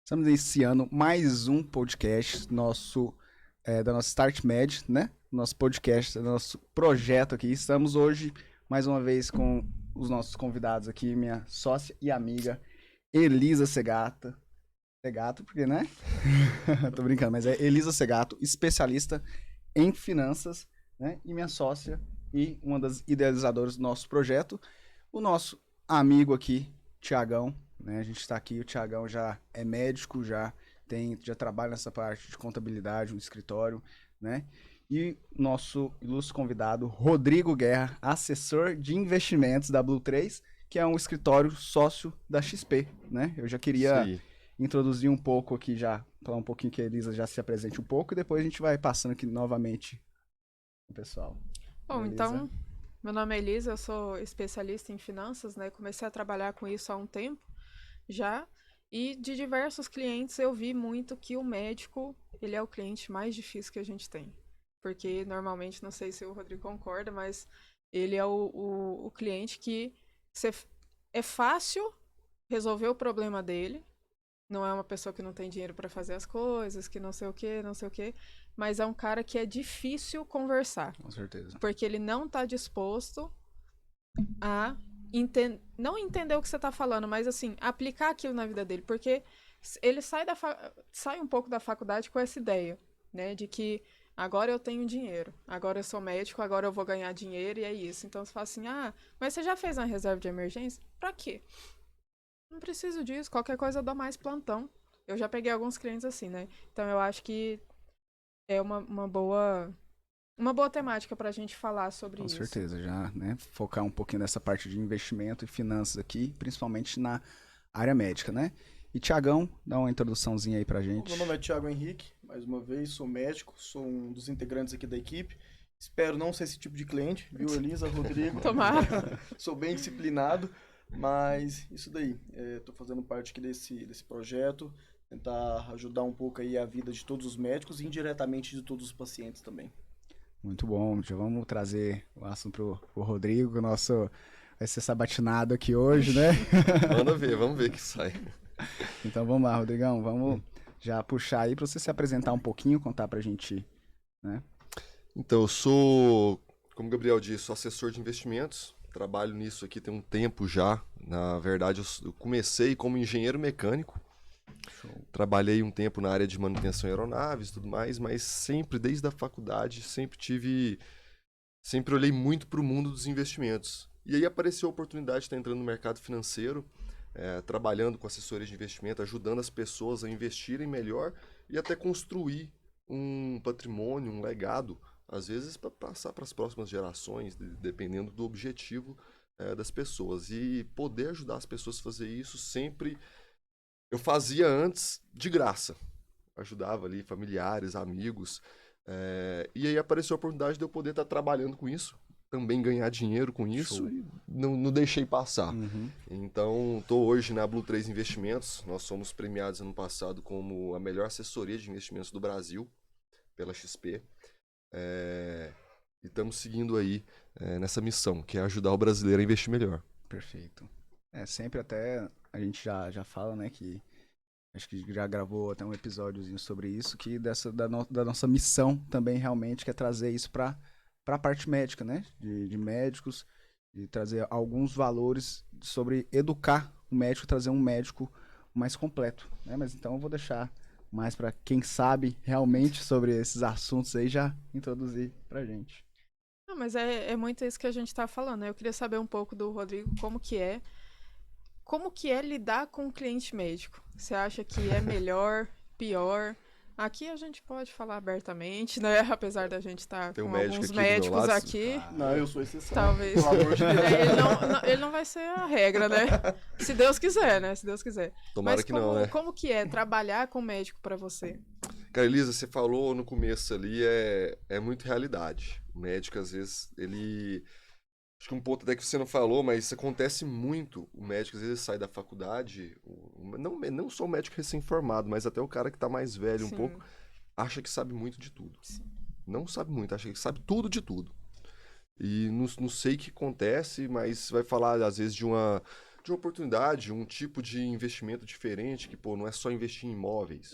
Estamos iniciando mais um podcast da nossa Start Med, né? Nosso podcast, nosso projeto aqui. Estamos hoje, mais uma vez, com os nossos convidados aqui, minha sócia e amiga, Elisa Segato. Segato, porque, né? Tô brincando, mas é Elisa Segato, especialista em finanças, né? E minha sócia e uma das idealizadoras do nosso projeto, o nosso amigo aqui, Tiagão, né? A gente está aqui, o Tiagão já é médico, já trabalha nessa parte de contabilidade, no escritório, né? E nosso ilustre convidado, Rodrigo Guerra, assessor de investimentos da Blue 3, que é um escritório sócio da XP, né? Eu já Isso queria aí. introduzir um pouco aqui já, falar um pouquinho que a Elisa já se apresente um pouco e depois a gente vai passando aqui novamente o pessoal. Bom, Elisa? então, meu nome é Elisa, eu sou especialista em finanças, né? Comecei a trabalhar com isso há um tempo já, e de diversos clientes eu vi muito que o médico, ele é o cliente mais difícil que a gente tem. Porque normalmente, não sei se o Rodrigo concorda, mas ele é o cliente que cê- é fácil resolver o problema dele, não é uma pessoa que não tem dinheiro para fazer as coisas, que não sei o que, não sei o que, mas é um cara que é difícil conversar. Com certeza. Porque ele não tá disposto a não entender o que você tá falando, mas assim, aplicar aquilo na vida dele. Porque ele sai um pouco da faculdade com essa ideia, né? De que agora eu tenho dinheiro, agora eu sou médico, agora eu vou ganhar dinheiro e é isso. Então você fala assim, mas você já fez uma reserva de emergência? Pra quê? Não preciso disso, qualquer coisa eu dou mais plantão. Eu já peguei alguns clientes assim, né? Então eu acho que é uma boa temática pra gente falar sobre Com isso. certeza, já, né? Focar um pouquinho nessa parte de investimento e finanças aqui, principalmente na área médica, né? E Tiagão, dá uma introduçãozinha aí pra Bom, gente. meu nome é Thiago Henrique, mais uma vez, sou médico, sou um dos integrantes aqui da equipe. Espero não ser esse tipo de cliente, viu, Elisa, Rodrigo? Tomara. Sou bem disciplinado, mas isso daí. Estou fazendo parte aqui desse projeto, tentar ajudar um pouco aí a vida de todos os médicos e indiretamente de todos os pacientes também. Muito bom, já vamos trazer o assunto pro Rodrigo, que o nosso vai ser sabatinado aqui hoje, né? Manda ver, vamos ver que sai. Então vamos lá, Rodrigão, vamos já puxar aí pra você se apresentar um pouquinho, contar pra gente, né? Então, eu sou, como o Gabriel disse, sou assessor de investimentos. Trabalho nisso aqui tem um tempo já. Na verdade, eu comecei como engenheiro mecânico. Show. Trabalhei um tempo na área de manutenção de aeronaves e tudo mais, mas sempre, desde a faculdade, sempre olhei muito para o mundo dos investimentos. E aí apareceu a oportunidade de estar entrando no mercado financeiro, trabalhando com assessoria de investimento, ajudando as pessoas a investirem melhor e até construir um patrimônio, um legado, às vezes para passar para as próximas gerações, dependendo do objetivo das pessoas. E poder ajudar as pessoas a fazer isso sempre eu fazia antes de graça. Ajudava ali familiares, amigos. E aí apareceu a oportunidade de eu poder estar trabalhando com isso, também ganhar dinheiro com isso Show. e não deixei passar. Uhum. Então, estou hoje na Blue 3 Investimentos. Nós somos premiados ano passado como a melhor assessoria de investimentos do Brasil pela XP. E estamos seguindo aí nessa missão, que é ajudar o brasileiro a investir melhor. Perfeito. Sempre até a gente já fala, né, que acho que já gravou até um episódiozinho sobre isso, que da nossa missão também realmente que é trazer isso para a parte médica, né, de médicos, de trazer alguns valores sobre educar o médico, trazer um médico mais completo, né, mas então eu vou deixar mais para quem sabe realmente sobre esses assuntos aí já introduzir pra gente. Não, mas é muito isso que a gente tá falando, né? Eu queria saber um pouco do Rodrigo como que é lidar com o cliente médico. Você acha que é melhor, pior? Aqui a gente pode falar abertamente, né? Apesar da gente estar Tem um com médico alguns aqui do meu médicos lado. aqui. Não, eu sou exceção. Talvez. Pelo amor de Deus. Ele não vai ser a regra, né? Se Deus quiser, né? Se Deus quiser. Tomara Mas que não, né? como que é trabalhar com médico pra você? Cara, Elisa, você falou no começo ali, é muito realidade. O médico, às vezes, ele. Acho que um ponto até que você não falou, mas isso acontece muito. O médico, às vezes, sai da faculdade, não só o médico recém-formado, mas até o cara que tá mais velho um Sim. pouco, acha que sabe muito de tudo. Não sabe muito, acha que sabe tudo de tudo. E não sei o que acontece, mas vai falar, às vezes, de oportunidade, um tipo de investimento diferente, que, pô, não é só investir em imóveis.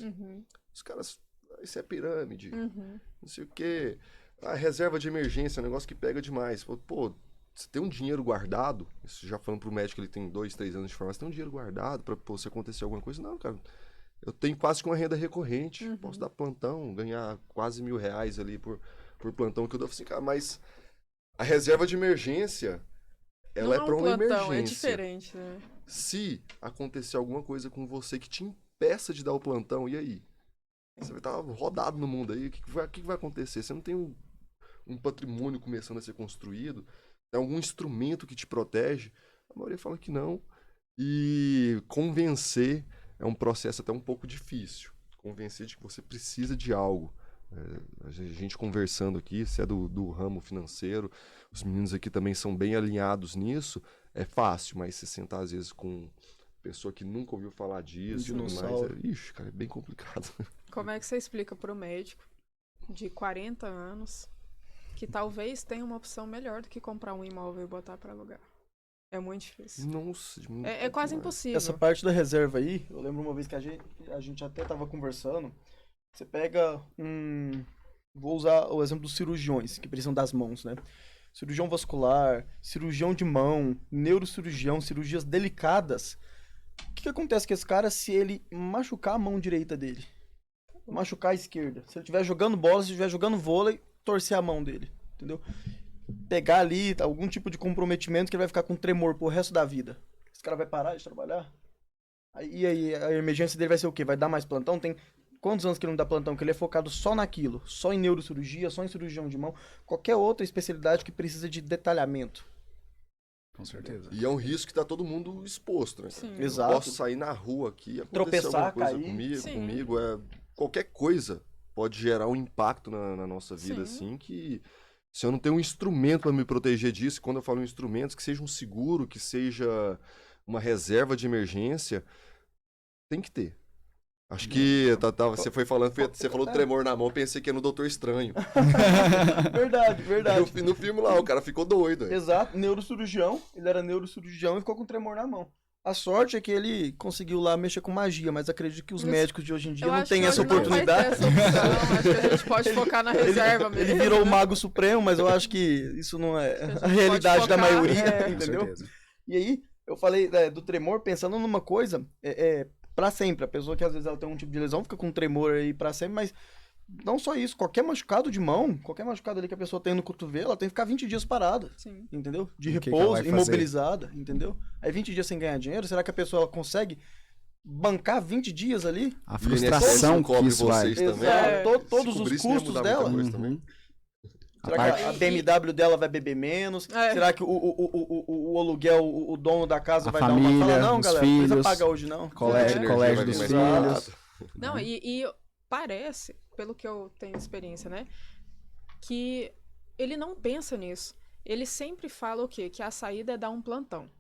Os caras, isso é pirâmide, não sei o quê. A reserva de emergência é um negócio que pega demais. Pô, você tem um dinheiro guardado, isso já falando pro médico, ele tem 2, 3 anos de formação, você tem um dinheiro guardado pra, pô, se acontecer alguma coisa? Não, cara, eu tenho quase que uma renda recorrente, posso dar plantão, ganhar quase R$1.000 ali por plantão que eu dou. Assim, cara, mas a reserva de emergência, ela Não é pra uma plantão, emergência. é diferente, né? Se acontecer alguma coisa com você que te impeça de dar o plantão, e aí? Você vai estar rodado no mundo aí, o que vai acontecer? Você não tem um patrimônio começando a ser construído, tem algum instrumento que te protege? A maioria fala que não. E convencer é um processo até um pouco difícil. Convencer de que você precisa de algo. A gente conversando aqui, se é do ramo financeiro, os meninos aqui também são bem alinhados nisso, é fácil, mas se sentar às vezes com pessoa que nunca ouviu falar disso, dinossauro. ixi, cara, é bem complicado. Como é que você explica pro médico de 40 anos que talvez tenha uma opção melhor do que comprar um imóvel e botar para alugar? É muito difícil. Nossa, É quase impossível. Essa parte da reserva aí, eu lembro uma vez que a gente até tava conversando. Você pega Vou usar o exemplo dos cirurgiões, que precisam das mãos, né? Cirurgião vascular, cirurgião de mão, neurocirurgião, cirurgias delicadas. O que acontece com esse cara se ele machucar a mão direita dele? Machucar a esquerda. Se ele estiver jogando bola, se ele estiver jogando vôlei, torcer a mão dele, entendeu? Pegar ali algum tipo de comprometimento que ele vai ficar com tremor pro resto da vida. Esse cara vai parar de trabalhar? E aí, a emergência dele vai ser o quê? Vai dar mais plantão? Tem quantos anos que ele não dá plantão? Que ele é focado só naquilo. Só em neurocirurgia, só em cirurgião de mão. Qualquer outra especialidade que precisa de detalhamento. Com certeza. E é um risco que tá todo mundo exposto, né? Sim. Eu Exato. posso sair na rua aqui, acontecer Tropeçar, alguma coisa cair. comigo, qualquer coisa pode gerar um impacto na nossa vida, Sim. assim, que se eu não tenho um instrumento para me proteger disso, quando eu falo em instrumentos, que seja um seguro, que seja uma reserva de emergência, tem que ter. Acho que você foi falando, você falou do tremor na mão, eu pensei que era no Doutor Estranho. Verdade. No filme lá, o cara ficou doido. Exato, neurocirurgião. Ele era neurocirurgião e ficou com tremor na mão. A sorte é que ele conseguiu lá mexer com magia, mas acredito que os médicos de hoje em dia não têm essa oportunidade. Acho que a gente pode focar na reserva mesmo. Ele virou o mago supremo, mas eu acho que isso não é a realidade da maioria, entendeu? E aí, eu falei do tremor pensando numa coisa, pra sempre. A pessoa que às vezes ela tem um tipo de lesão fica com tremor aí pra sempre, mas não só isso. Qualquer machucado de mão, qualquer machucado ali que a pessoa tem no cotovelo, ela tem que ficar 20 dias parada. Sim. Entendeu? De O que repouso, ela vai imobilizada, entendeu? Aí 20 dias sem ganhar dinheiro, será que a pessoa ela consegue bancar 20 dias ali? A frustração que isso vai. Também. Exato, todos os cobrisse, ia custos mudar dela. muita coisa também. Será que a BMW dela vai beber menos? Será que o aluguel, o dono da casa A vai família, dar uma fala? Não, os galera, não precisa filhos, pagar hoje não. Colégio dos filhos. Não, e parece, pelo que eu tenho experiência, né, que ele não pensa nisso. Ele sempre fala o quê? Que a saída é dar um plantão.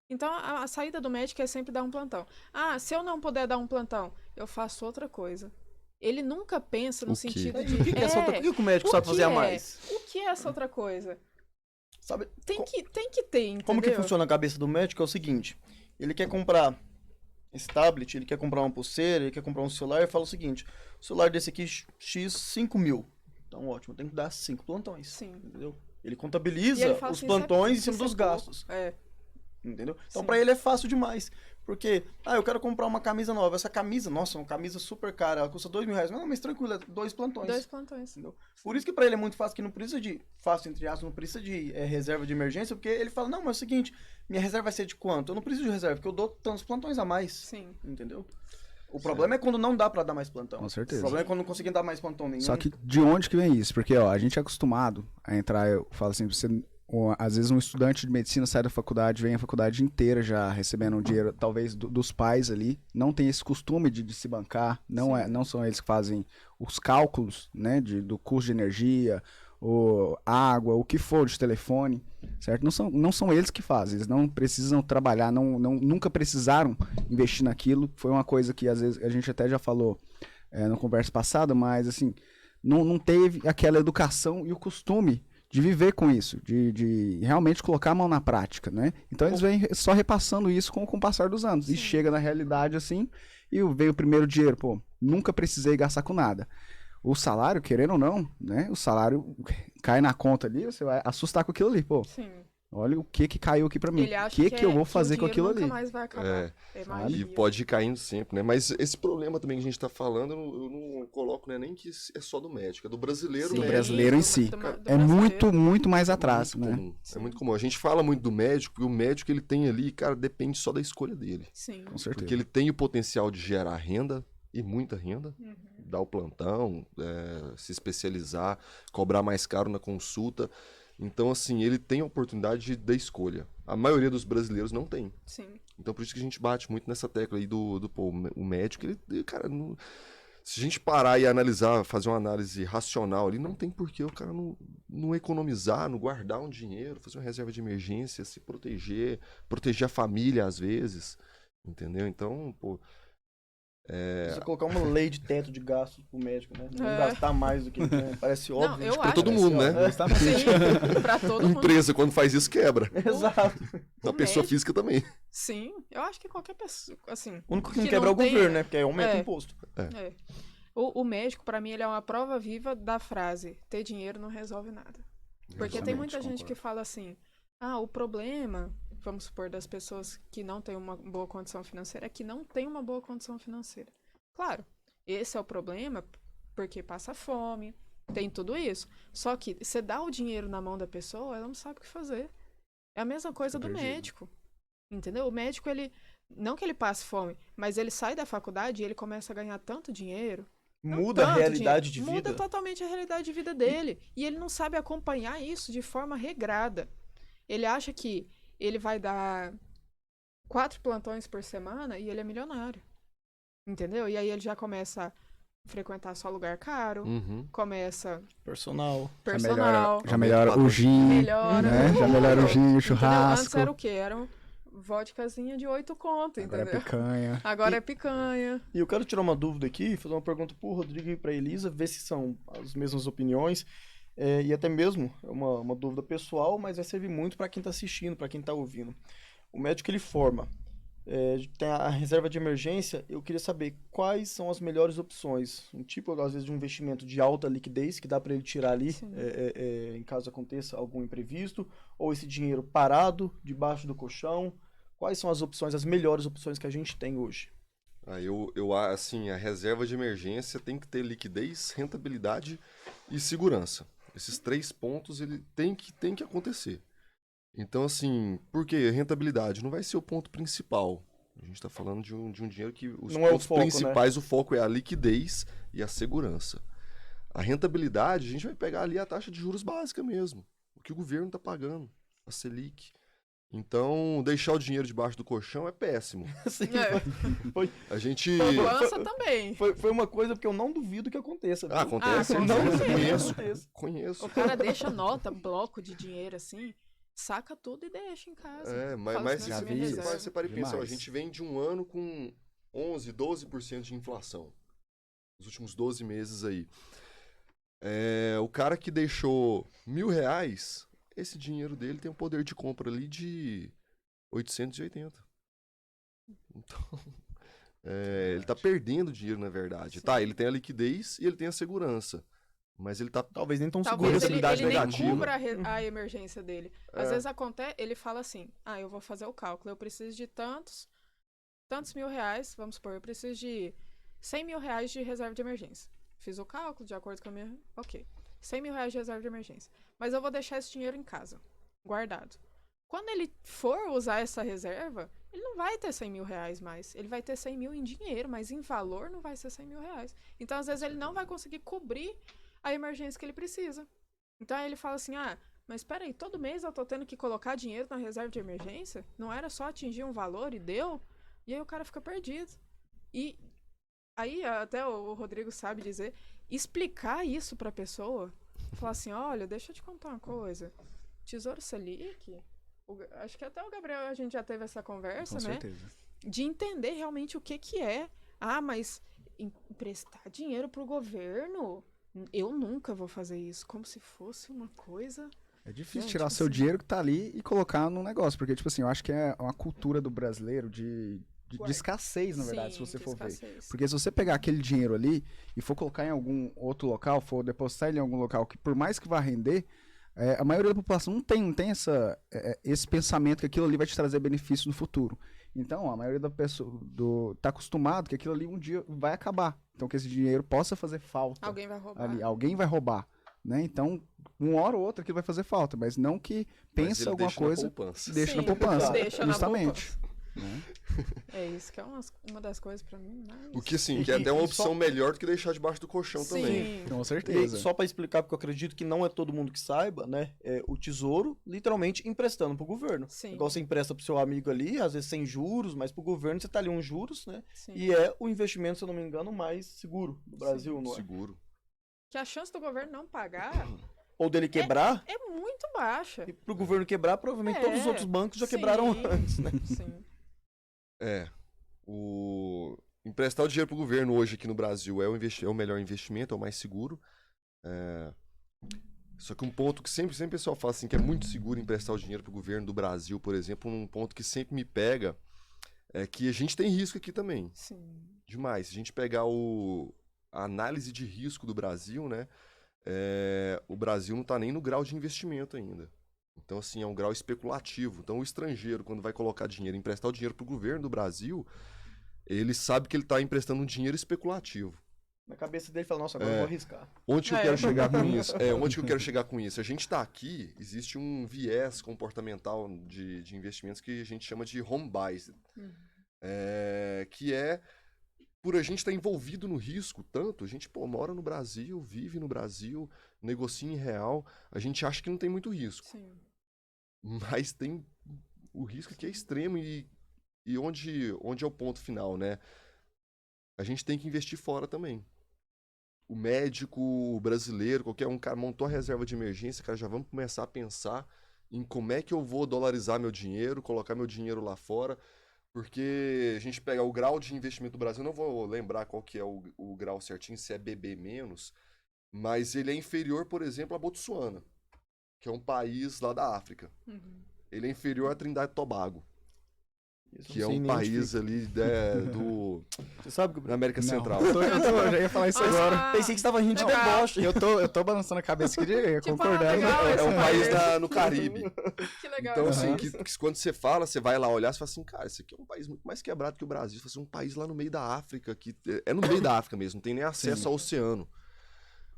Então, a saída do médico é sempre dar um plantão. Ah, se eu não puder dar um plantão, eu faço outra coisa. Ele nunca pensa no sentido de... O que é essa outra coisa? O que o médico sabe fazer a mais? O que é essa outra coisa? Sabe, Tem que ter, entendeu? como que funciona a cabeça do médico? É o seguinte, ele quer comprar esse tablet, ele quer comprar uma pulseira, ele quer comprar um celular e fala o seguinte, o celular desse aqui, X, 5 mil. Então, ótimo, tem que dar 5 plantões. Sim. Entendeu? Ele contabiliza ele fala os assim, plantões em isso cima é dos pouco. gastos. Entendeu? Então, Sim. pra ele é fácil demais. Porque, eu quero comprar uma camisa nova. Essa camisa, nossa, uma camisa super cara, ela custa R$2.000. Não, mas tranquilo, é 2 plantões. 2 plantões. Entendeu? Por isso que pra ele é muito fácil, que não precisa de, fácil entre aspas, não precisa de reserva de emergência, porque ele fala, não, mas é o seguinte, minha reserva vai ser de quanto? Eu não preciso de reserva, porque eu dou tantos plantões a mais. Sim. Entendeu? O problema é quando não dá pra dar mais plantão. Com certeza. O problema é quando não conseguem dar mais plantão nenhum. Só que de onde que vem isso? Porque, ó, a gente é acostumado a entrar, eu falo assim, às vezes um estudante de medicina sai da faculdade, vem a faculdade inteira já recebendo um dinheiro, talvez, dos pais ali, não tem esse costume de se bancar, não são eles que fazem os cálculos, né, do custo de energia, água, o que for de telefone, certo? Não são eles que fazem, eles não precisam trabalhar, nunca precisaram investir naquilo, foi uma coisa que às vezes a gente até já falou na conversa passada, mas assim, não teve aquela educação e o costume de viver com isso, de realmente colocar a mão na prática, né? Então eles vêm só repassando isso com o passar dos anos. E chega na realidade assim, e vem o primeiro dinheiro, pô, nunca precisei gastar com nada. O salário, querendo ou não, né? O salário cai na conta ali, você vai assustar com aquilo ali, pô. Sim. Olha o que caiu aqui pra mim. Ele acha Que eu vou fazer com aquilo ali? Nunca mais vai acabar. É E magia. pode ir caindo sempre, né? Mas esse problema também que a gente tá falando, eu não coloco, né, nem que é só do médico, é do brasileiro Sim, médico. do brasileiro em si. É muito mais atrás, muito né? comum. É muito comum. A gente fala muito do médico, e o médico ele tem ali, cara, depende só da escolha dele. Sim. Com certeza. Porque ele tem o potencial de gerar renda, e muita renda, dar o plantão, se especializar, cobrar mais caro na consulta. Então, assim, ele tem a oportunidade da escolha. A maioria dos brasileiros não tem. Sim. Então, por isso que a gente bate muito nessa tecla aí pô, o médico, ele cara, se a gente parar e analisar, fazer uma análise racional ali, não tem porquê o cara não economizar, não guardar um dinheiro, fazer uma reserva de emergência, se proteger a família às vezes, entendeu? Então, pô... Você colocar uma lei de teto de gastos pro médico, né? Não É. gastar mais do que parece óbvio. eu Pra acho todo que mundo, né? Sim, pra todo mundo. Empresa, quando faz isso, quebra. Exato. A pessoa médico- física também. Sim, eu acho que qualquer pessoa, assim... O único que não que quebra é o tem- governo, né? Porque aí aumenta o É. imposto. É. O médico, pra mim, ele é uma prova viva da frase: ter dinheiro não resolve nada. Porque tem muita gente que fala assim: ah, o problema, vamos supor, das pessoas que não têm uma boa condição financeira é que não tem uma boa condição financeira. Claro, esse é o problema, porque passa fome, tem tudo isso. Só que você dá o dinheiro na mão da pessoa, ela não sabe o que fazer. É a mesma coisa do médico. Entendeu? O médico, ele. Não que ele passe fome, mas ele sai da faculdade e ele começa a ganhar tanto dinheiro. Não Muda a tanto realidade dinheiro, de vida. Muda totalmente a realidade de vida dele. E ele não sabe acompanhar isso de forma regrada. Ele acha que ele vai dar 4 plantões por semana e ele é milionário. Entendeu? E aí ele já começa a frequentar só lugar caro, começa Personal. personal, Já melhora o gin, melhora. né? Já melhora o gin, o Entendeu? churrasco. Antes era o quê? Era um vodkazinha de 8 conto, Agora é entendeu? picanha. Agora é picanha. E eu quero tirar uma dúvida aqui, fazer uma pergunta pro Rodrigo e pra Elisa, ver se são as mesmas opiniões. E até mesmo é uma dúvida pessoal, mas vai servir muito para quem tá assistindo, para quem tá ouvindo. O médico ele forma. Tem a reserva de emergência, eu queria saber quais são as melhores opções. Um tipo, às vezes, de um investimento de alta liquidez, que dá para ele tirar ali, em caso aconteça algum imprevisto, ou esse dinheiro parado, debaixo do colchão. Quais são as opções, as melhores opções que a gente tem hoje? Assim, a reserva de emergência tem que ter liquidez, rentabilidade e segurança. Esses 3 pontos, ele tem que acontecer. Então, assim, por quê? Rentabilidade não vai ser o ponto principal. A gente está falando de um dinheiro que os Não é o pontos foco, principais, o foco é a liquidez e a segurança. A rentabilidade, a gente vai pegar ali a taxa de juros básica mesmo. O que o governo está pagando, a Selic. Então, deixar o dinheiro debaixo do colchão é péssimo. Assim, É. A gente... Poupança também. foi uma coisa que eu não duvido que aconteça. viu? Acontece, com não, certeza. conheço. O cara deixa nota, bloco de dinheiro assim, saca tudo e deixa em casa. Mas Fala assim, já "Essa é vi minha isso. reserva." Mas você para e pensa, ó, a Demais. gente vem de um ano com 11, 12% de inflação. Os últimos 12 meses aí. O cara que deixou R$1.000, esse dinheiro dele tem um poder de compra ali de 880. Então, ele tá perdendo dinheiro, na verdade. Tá, ele tem a liquidez e ele tem a segurança. Mas ele tá... Talvez nem tão seguro. Talvez ele Possibilidade nem negativa. cubra a emergência dele. Às vezes acontece, ele fala assim, eu vou fazer o cálculo, eu preciso de tantos R$1.000, vamos supor, eu preciso de R$100.000 de reserva de emergência. Fiz o cálculo de acordo com a minha... Ok, R$100.000 de reserva de emergência. Mas eu vou deixar esse dinheiro em casa, guardado. Quando ele for usar essa reserva, ele não vai ter R$100.000 mais. Ele vai ter 100 mil em dinheiro, mas em valor não vai ser R$100.000. Então, às vezes, ele não vai conseguir cobrir a emergência que ele precisa. Então, aí ele fala assim, mas espera aí, todo mês eu tô tendo que colocar dinheiro na reserva de emergência? Não era só atingir um valor e deu? E aí o cara fica perdido. E aí, até o Rodrigo sabe dizer, explicar isso pra pessoa, falar assim, olha, deixa eu te contar uma coisa. Tesouro Selic, acho que até o Gabriel, a gente já teve essa conversa, Com né? certeza. De entender realmente o que é. Mas emprestar dinheiro pro governo, eu nunca vou fazer isso. Como se fosse uma coisa É difícil Gente, tirar o seu assim- dinheiro que tá ali e colocar num negócio. Porque, tipo assim, eu acho que é uma cultura do brasileiro de Guarda. escassez, na verdade, se Sim, você de for ver. escassez. Porque se você pegar aquele dinheiro ali e for colocar em algum outro local, for depositar ele em algum local que por mais que vá render, a maioria da população não tem esse pensamento que aquilo ali vai te trazer benefício no futuro. Então, a maioria da pessoa tá acostumado que aquilo ali um dia vai acabar. Então, que esse dinheiro possa fazer falta Alguém vai roubar. ali. Alguém vai roubar, né? Então, uma hora ou outra aquilo vai fazer falta, mas não que Mas pense ele alguma deixa na coisa, poupança. deixa na Sim, poupança. deixa na justamente. poupança. Né? É isso que é uma das coisas pra mim mais... O que, assim, E que é até uma e opção só- melhor do que deixar debaixo do colchão também. Sim. Com E aí, certeza. só para explicar, porque eu acredito que não é todo mundo que saiba, né? O Tesouro literalmente emprestando pro governo. Sim. Igual você empresta pro seu amigo ali, às vezes sem juros, mas pro governo você tá ali uns juros, né? Sim. E é o investimento, se eu não me engano, mais seguro do Brasil, não é? Seguro. Que a chance do governo não pagar Ou dele quebrar, é muito baixa. e pro governo quebrar, provavelmente todos os É, outros bancos já sim. quebraram antes, né? Sim. Emprestar o dinheiro pro governo hoje aqui no Brasil é o melhor investimento, é o mais seguro. Só que um ponto que sempre o pessoal fala assim, que é muito seguro emprestar o dinheiro pro governo do Brasil, por exemplo, um ponto que sempre me pega é que a gente tem risco aqui também. Sim. Demais. Se a gente pegar a análise de risco do Brasil, né? O Brasil não está nem no grau de investimento ainda. Então, assim, é um grau especulativo. Então, o estrangeiro, quando vai colocar dinheiro, emprestar o dinheiro para o governo do Brasil, ele sabe que ele está emprestando um dinheiro especulativo. Na cabeça dele fala, nossa, agora eu vou arriscar. Onde que eu É. quero chegar com isso? Onde que eu quero chegar com isso? A gente está aqui, existe um viés comportamental de investimentos que a gente chama de home bias. Que é por a gente estar envolvido no risco tanto, a gente mora no Brasil, vive no Brasil, negocia em real, a gente acha que não tem muito risco. Sim. Mas tem o risco que é extremo e onde é o ponto final, né? A gente tem que investir fora também. O médico brasileiro, qualquer um, cara, montou a reserva de emergência, cara, já vamos começar a pensar em como é que eu vou dolarizar meu dinheiro, colocar meu dinheiro lá fora, porque a gente pega o grau de investimento do Brasil, não vou lembrar qual que é o grau certinho, se é BB-, mas ele é inferior, por exemplo, a Botsuana, que é um país lá da África. Uhum. Ele é inferior a Trindade e Tobago, Isso que é não se um país identifica. ali Você sabe que da América Central. Eu já ia falar isso agora. Pensei que você tava rindo de Legal. deboche. Eu tô balançando a cabeça aqui, Tipo, concordando. legal, É um esse país país. no Caribe. Que legal. Então, isso. assim, que quando você fala, você vai lá olhar, você fala assim, cara, esse aqui é um país muito mais quebrado que o Brasil. Você fala assim, um país lá no meio da África, que é no meio da África mesmo, não tem nem acesso Sim. ao oceano.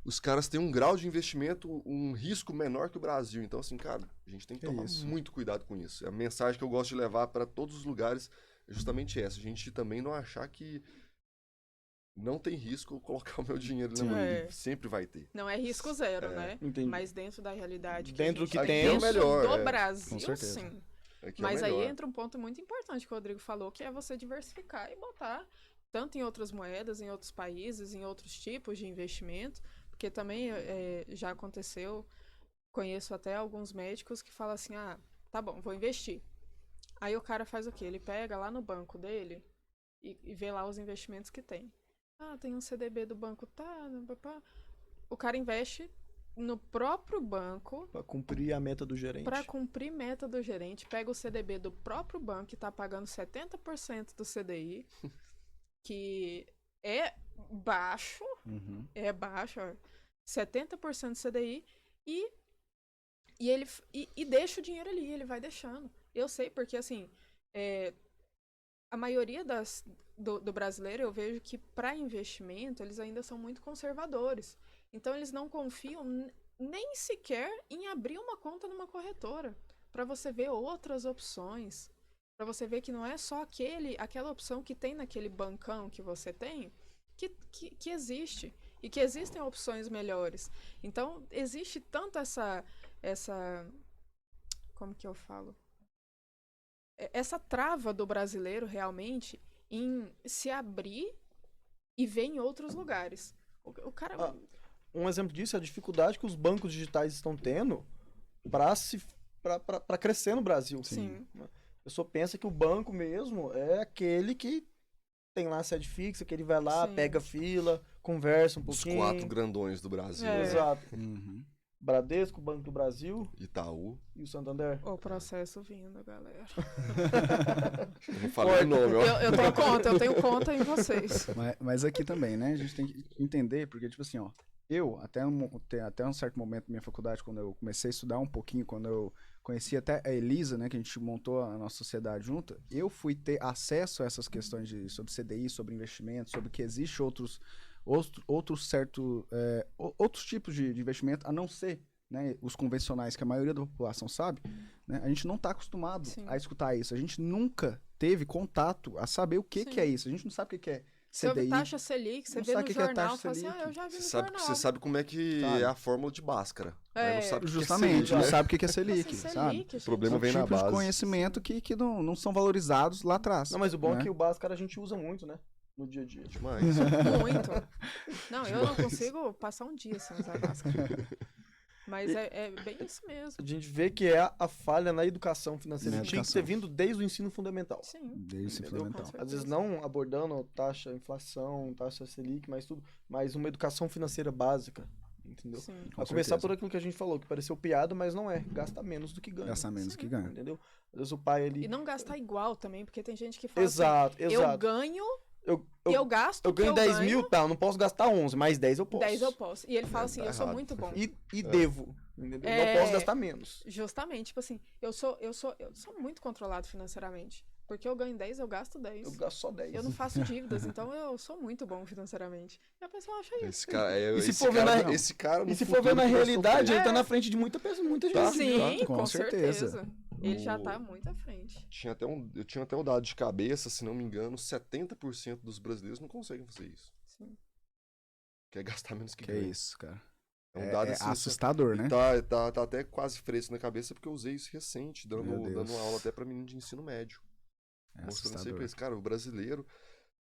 Os caras têm um grau de investimento, um risco menor que o Brasil. Então, assim, cara, a gente tem que É tomar isso. muito cuidado com isso. A mensagem que eu gosto de levar para todos os lugares é justamente essa. A gente também não achar que não tem risco eu colocar o meu dinheiro na mão. É. Sempre vai ter. Não é risco zero, né? Entendi. Mas dentro da realidade Dentro a do gente que tem tem, é o melhor, do é. Brasil, Com certeza. sim. Aqui Mas é o aí melhor. entra um ponto muito importante que o Rodrigo falou, que é você diversificar e botar tanto em outras moedas, em outros países, em outros tipos de investimento, porque também já aconteceu, conheço até alguns médicos que falam assim, tá bom, vou investir. Aí o cara faz o quê? Ele pega lá no banco dele e vê lá os investimentos que tem. Tem um CDB do banco, o cara investe no próprio banco Pra cumprir a meta do gerente. para cumprir meta do gerente, pega o CDB do próprio banco que tá pagando 70% do CDI, que é baixo, Uhum. 70% do CDI, e ele deixa o dinheiro ali, ele vai deixando. Eu sei porque, assim, a maioria do brasileiro, eu vejo que para investimento, eles ainda são muito conservadores. Então, eles não confiam nem sequer em abrir uma conta numa corretora, para você ver outras opções, para você ver que não é só aquela opção que tem naquele bancão que você tem, que existe, e que existem opções melhores. Então, existe tanto essa como que eu falo? Essa trava do brasileiro, realmente, em se abrir e ver em outros lugares. O cara... Um exemplo disso é a dificuldade que os bancos digitais estão tendo para crescer no Brasil. Sim. A pessoa pensa que o banco mesmo é aquele que tem lá a sede fixa, que ele vai lá, Sim. pega fila, conversa um Os pouquinho. 4 grandões do Brasil. É. né? Exato. Uhum. Bradesco, Banco do Brasil Itaú. e o Santander. O processo vindo, galera. Eu não falei o nome, ó. Eu tenho conta em vocês. Mas aqui também, né? A gente tem que entender, porque, tipo assim, ó, eu, até um certo momento da minha faculdade, quando eu comecei a estudar um pouquinho, quando eu conheci até a Elisa, né, que a gente montou a nossa sociedade junto, eu fui ter acesso a essas questões sobre CDI, sobre investimento, sobre que existe outros tipos de investimento, a não ser, né, os convencionais que a maioria da população sabe, né, a gente não está acostumado Sim. a escutar isso. A gente nunca teve contato a saber o que é isso. A gente não sabe o que é Sobre CDI. taxa Selic, você Não vê sabe no o que é jornal, taxa fala assim, Selic. eu já vi no Você jornal. sabe como é que Sabe. é a fórmula de Bhaskara. Mas não sabe o que Justamente, é não Selic, né? sabe o que é Selic, Nossa, sabe? Selic, gente. O problema São vem na tipos de base. conhecimento que não são valorizados lá atrás. Não, mas o bom né? é que o Bhaskara a gente usa muito, né? No dia a dia. Demais. Muito. Não, eu não consigo passar um dia sem usar máscara. Mas é bem isso mesmo. A gente vê que é a falha na educação financeira. Na Tinha que educação. ter vindo desde o ensino fundamental. Sim. Desde Entendeu? fundamental. Com Às vezes não abordando taxa, inflação, taxa Selic, mas tudo. Mas uma educação financeira básica. Entendeu? Sim. Com A começar certeza. por aquilo que a gente falou, que pareceu piada, mas não é. Gasta menos do que ganha. Gastar menos Sim. que ganha. Entendeu? Às vezes o pai ali. E não gastar igual também, porque tem gente que fala Exato, assim, exato. eu ganho Eu, e eu gasto eu o que ganho eu 10 ganho, mil, tá? Eu não posso gastar 11, mas 10 eu posso. 10 eu posso. E ele fala assim, tá eu sou errado. muito bom. E devo. Entendeu? É. Não posso gastar menos. Justamente, tipo assim, eu sou muito controlado financeiramente. Porque eu ganho 10, eu gasto 10. Eu gasto só 10. Eu não faço dívidas, então eu sou muito bom financeiramente. E a pessoa acha isso. Esse cara, E se esse for ver cara, na- esse cara no E se for ver futuro na que vai realidade, sofrer. ele tá na frente de muita gente. Tá. Sim, com com certeza. certeza. Ele já O- tá muito à frente. Eu tinha até o dado de cabeça, se não me engano, 70% dos brasileiros não conseguem fazer isso. Sim. Quer gastar menos que Que ganha. isso, cara. É um dado É assim, assustador, né? tá até quase fresco na cabeça porque eu usei isso recente, Meu dando Deus. aula até pra menino de ensino médio. É Mostrando isso aí assustador. pra eles. Cara, o brasileiro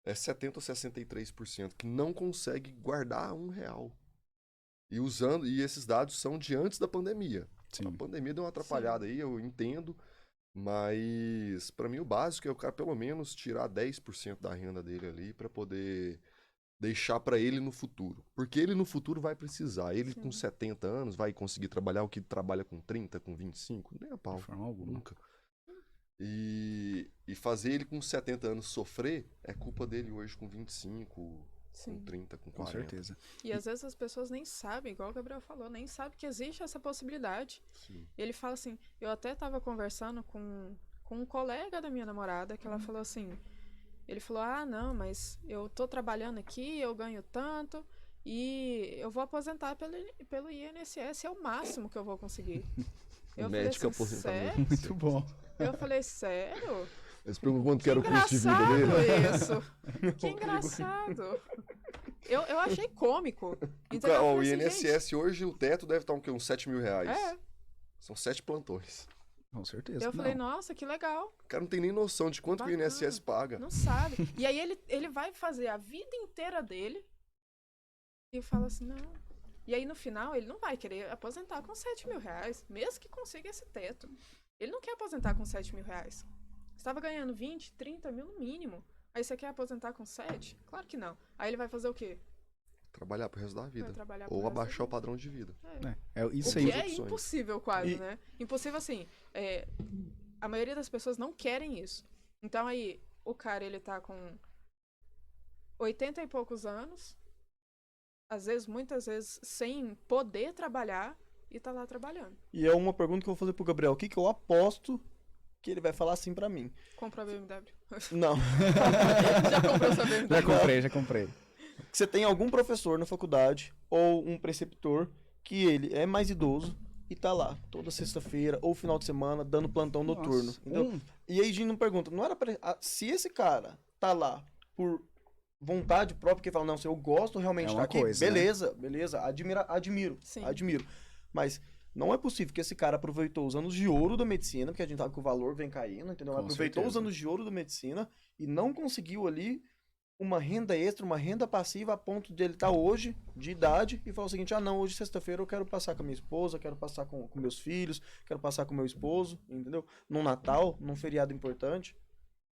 é 70% ou 63% que não consegue guardar R$1. E esses dados são de antes da pandemia. A Sim. pandemia deu uma atrapalhada aí, eu entendo, mas pra mim o básico é o cara pelo menos tirar 10% da renda dele ali pra poder deixar pra ele no futuro. Porque ele no futuro vai precisar. Ele Sim. com 70 anos vai conseguir trabalhar o que trabalha com 30, com 25? Nem a pau. De forma alguma. Nunca. E fazer ele com 70 anos sofrer é culpa dele hoje com 25, com Sim. 30, com Com 40. certeza. E às vezes as pessoas nem sabem, igual o Gabriel falou, nem sabem que existe essa possibilidade. Sim. Ele fala assim, eu até tava conversando com um colega da minha namorada, que ela falou assim, ele falou, não, mas eu tô trabalhando aqui, eu ganho tanto, e eu vou aposentar pelo INSS, é o máximo que eu vou conseguir. Eu falei Médico assim, aposentamento. sério? Muito bom. Eu falei, sério? Eles perguntam quanto que Que era o custo de vida engraçado dele. isso. Que engraçado. Eu achei cômico. O Então, eu o falei assim, INSS hoje, o teto deve estar o quê? Uns R$7.000. É. São 7 plantões. Com certeza. Eu falei, Não. nossa, que legal. O cara não tem nem noção de quanto que o Bacana. INSS paga. Não sabe. E aí ele vai fazer a vida inteira dele e fala assim, não. E aí no final ele não vai querer aposentar com R$7.000, mesmo que consiga esse teto. Ele não quer aposentar com R$7.000. Você estava ganhando 20, 30 mil no mínimo. Aí você quer aposentar com 7? Claro que não. Aí ele vai fazer o quê? Trabalhar pro resto da vida. Vai trabalhar pro Ou resto da abaixar o vida. padrão de vida. É isso O aí. que é opções. impossível quase, E- né? Impossível assim. A maioria das pessoas não querem isso. Então aí, o cara, ele tá com 80 e poucos anos, às vezes, muitas vezes, sem poder trabalhar, e tá lá trabalhando. E é uma pergunta que eu vou fazer pro Gabriel. O que que eu aposto que ele vai falar assim pra mim? Comprou a BMW. Não. Já comprou sua BMW? Já comprei. Que você tem algum professor na faculdade ou um preceptor que ele é mais idoso e tá lá toda sexta-feira ou final de semana dando plantão noturno. Nossa, Entendeu? E aí a gente não pergunta, não era se esse cara tá lá por vontade própria, que fala, não, se eu gosto realmente É de uma estar aqui, coisa, né? beleza, admiro, Sim. admiro. Mas não é possível que esse cara aproveitou os anos de ouro da medicina, porque a gente sabe que o valor vem caindo, entendeu? Com Aproveitou os certeza. anos de ouro da medicina e não conseguiu ali uma renda extra, uma renda passiva a ponto de ele estar hoje, de idade, e falar o seguinte, não, hoje sexta-feira eu quero passar com a minha esposa, quero passar com meus filhos, quero passar com meu esposo, entendeu? Num Natal, num feriado importante.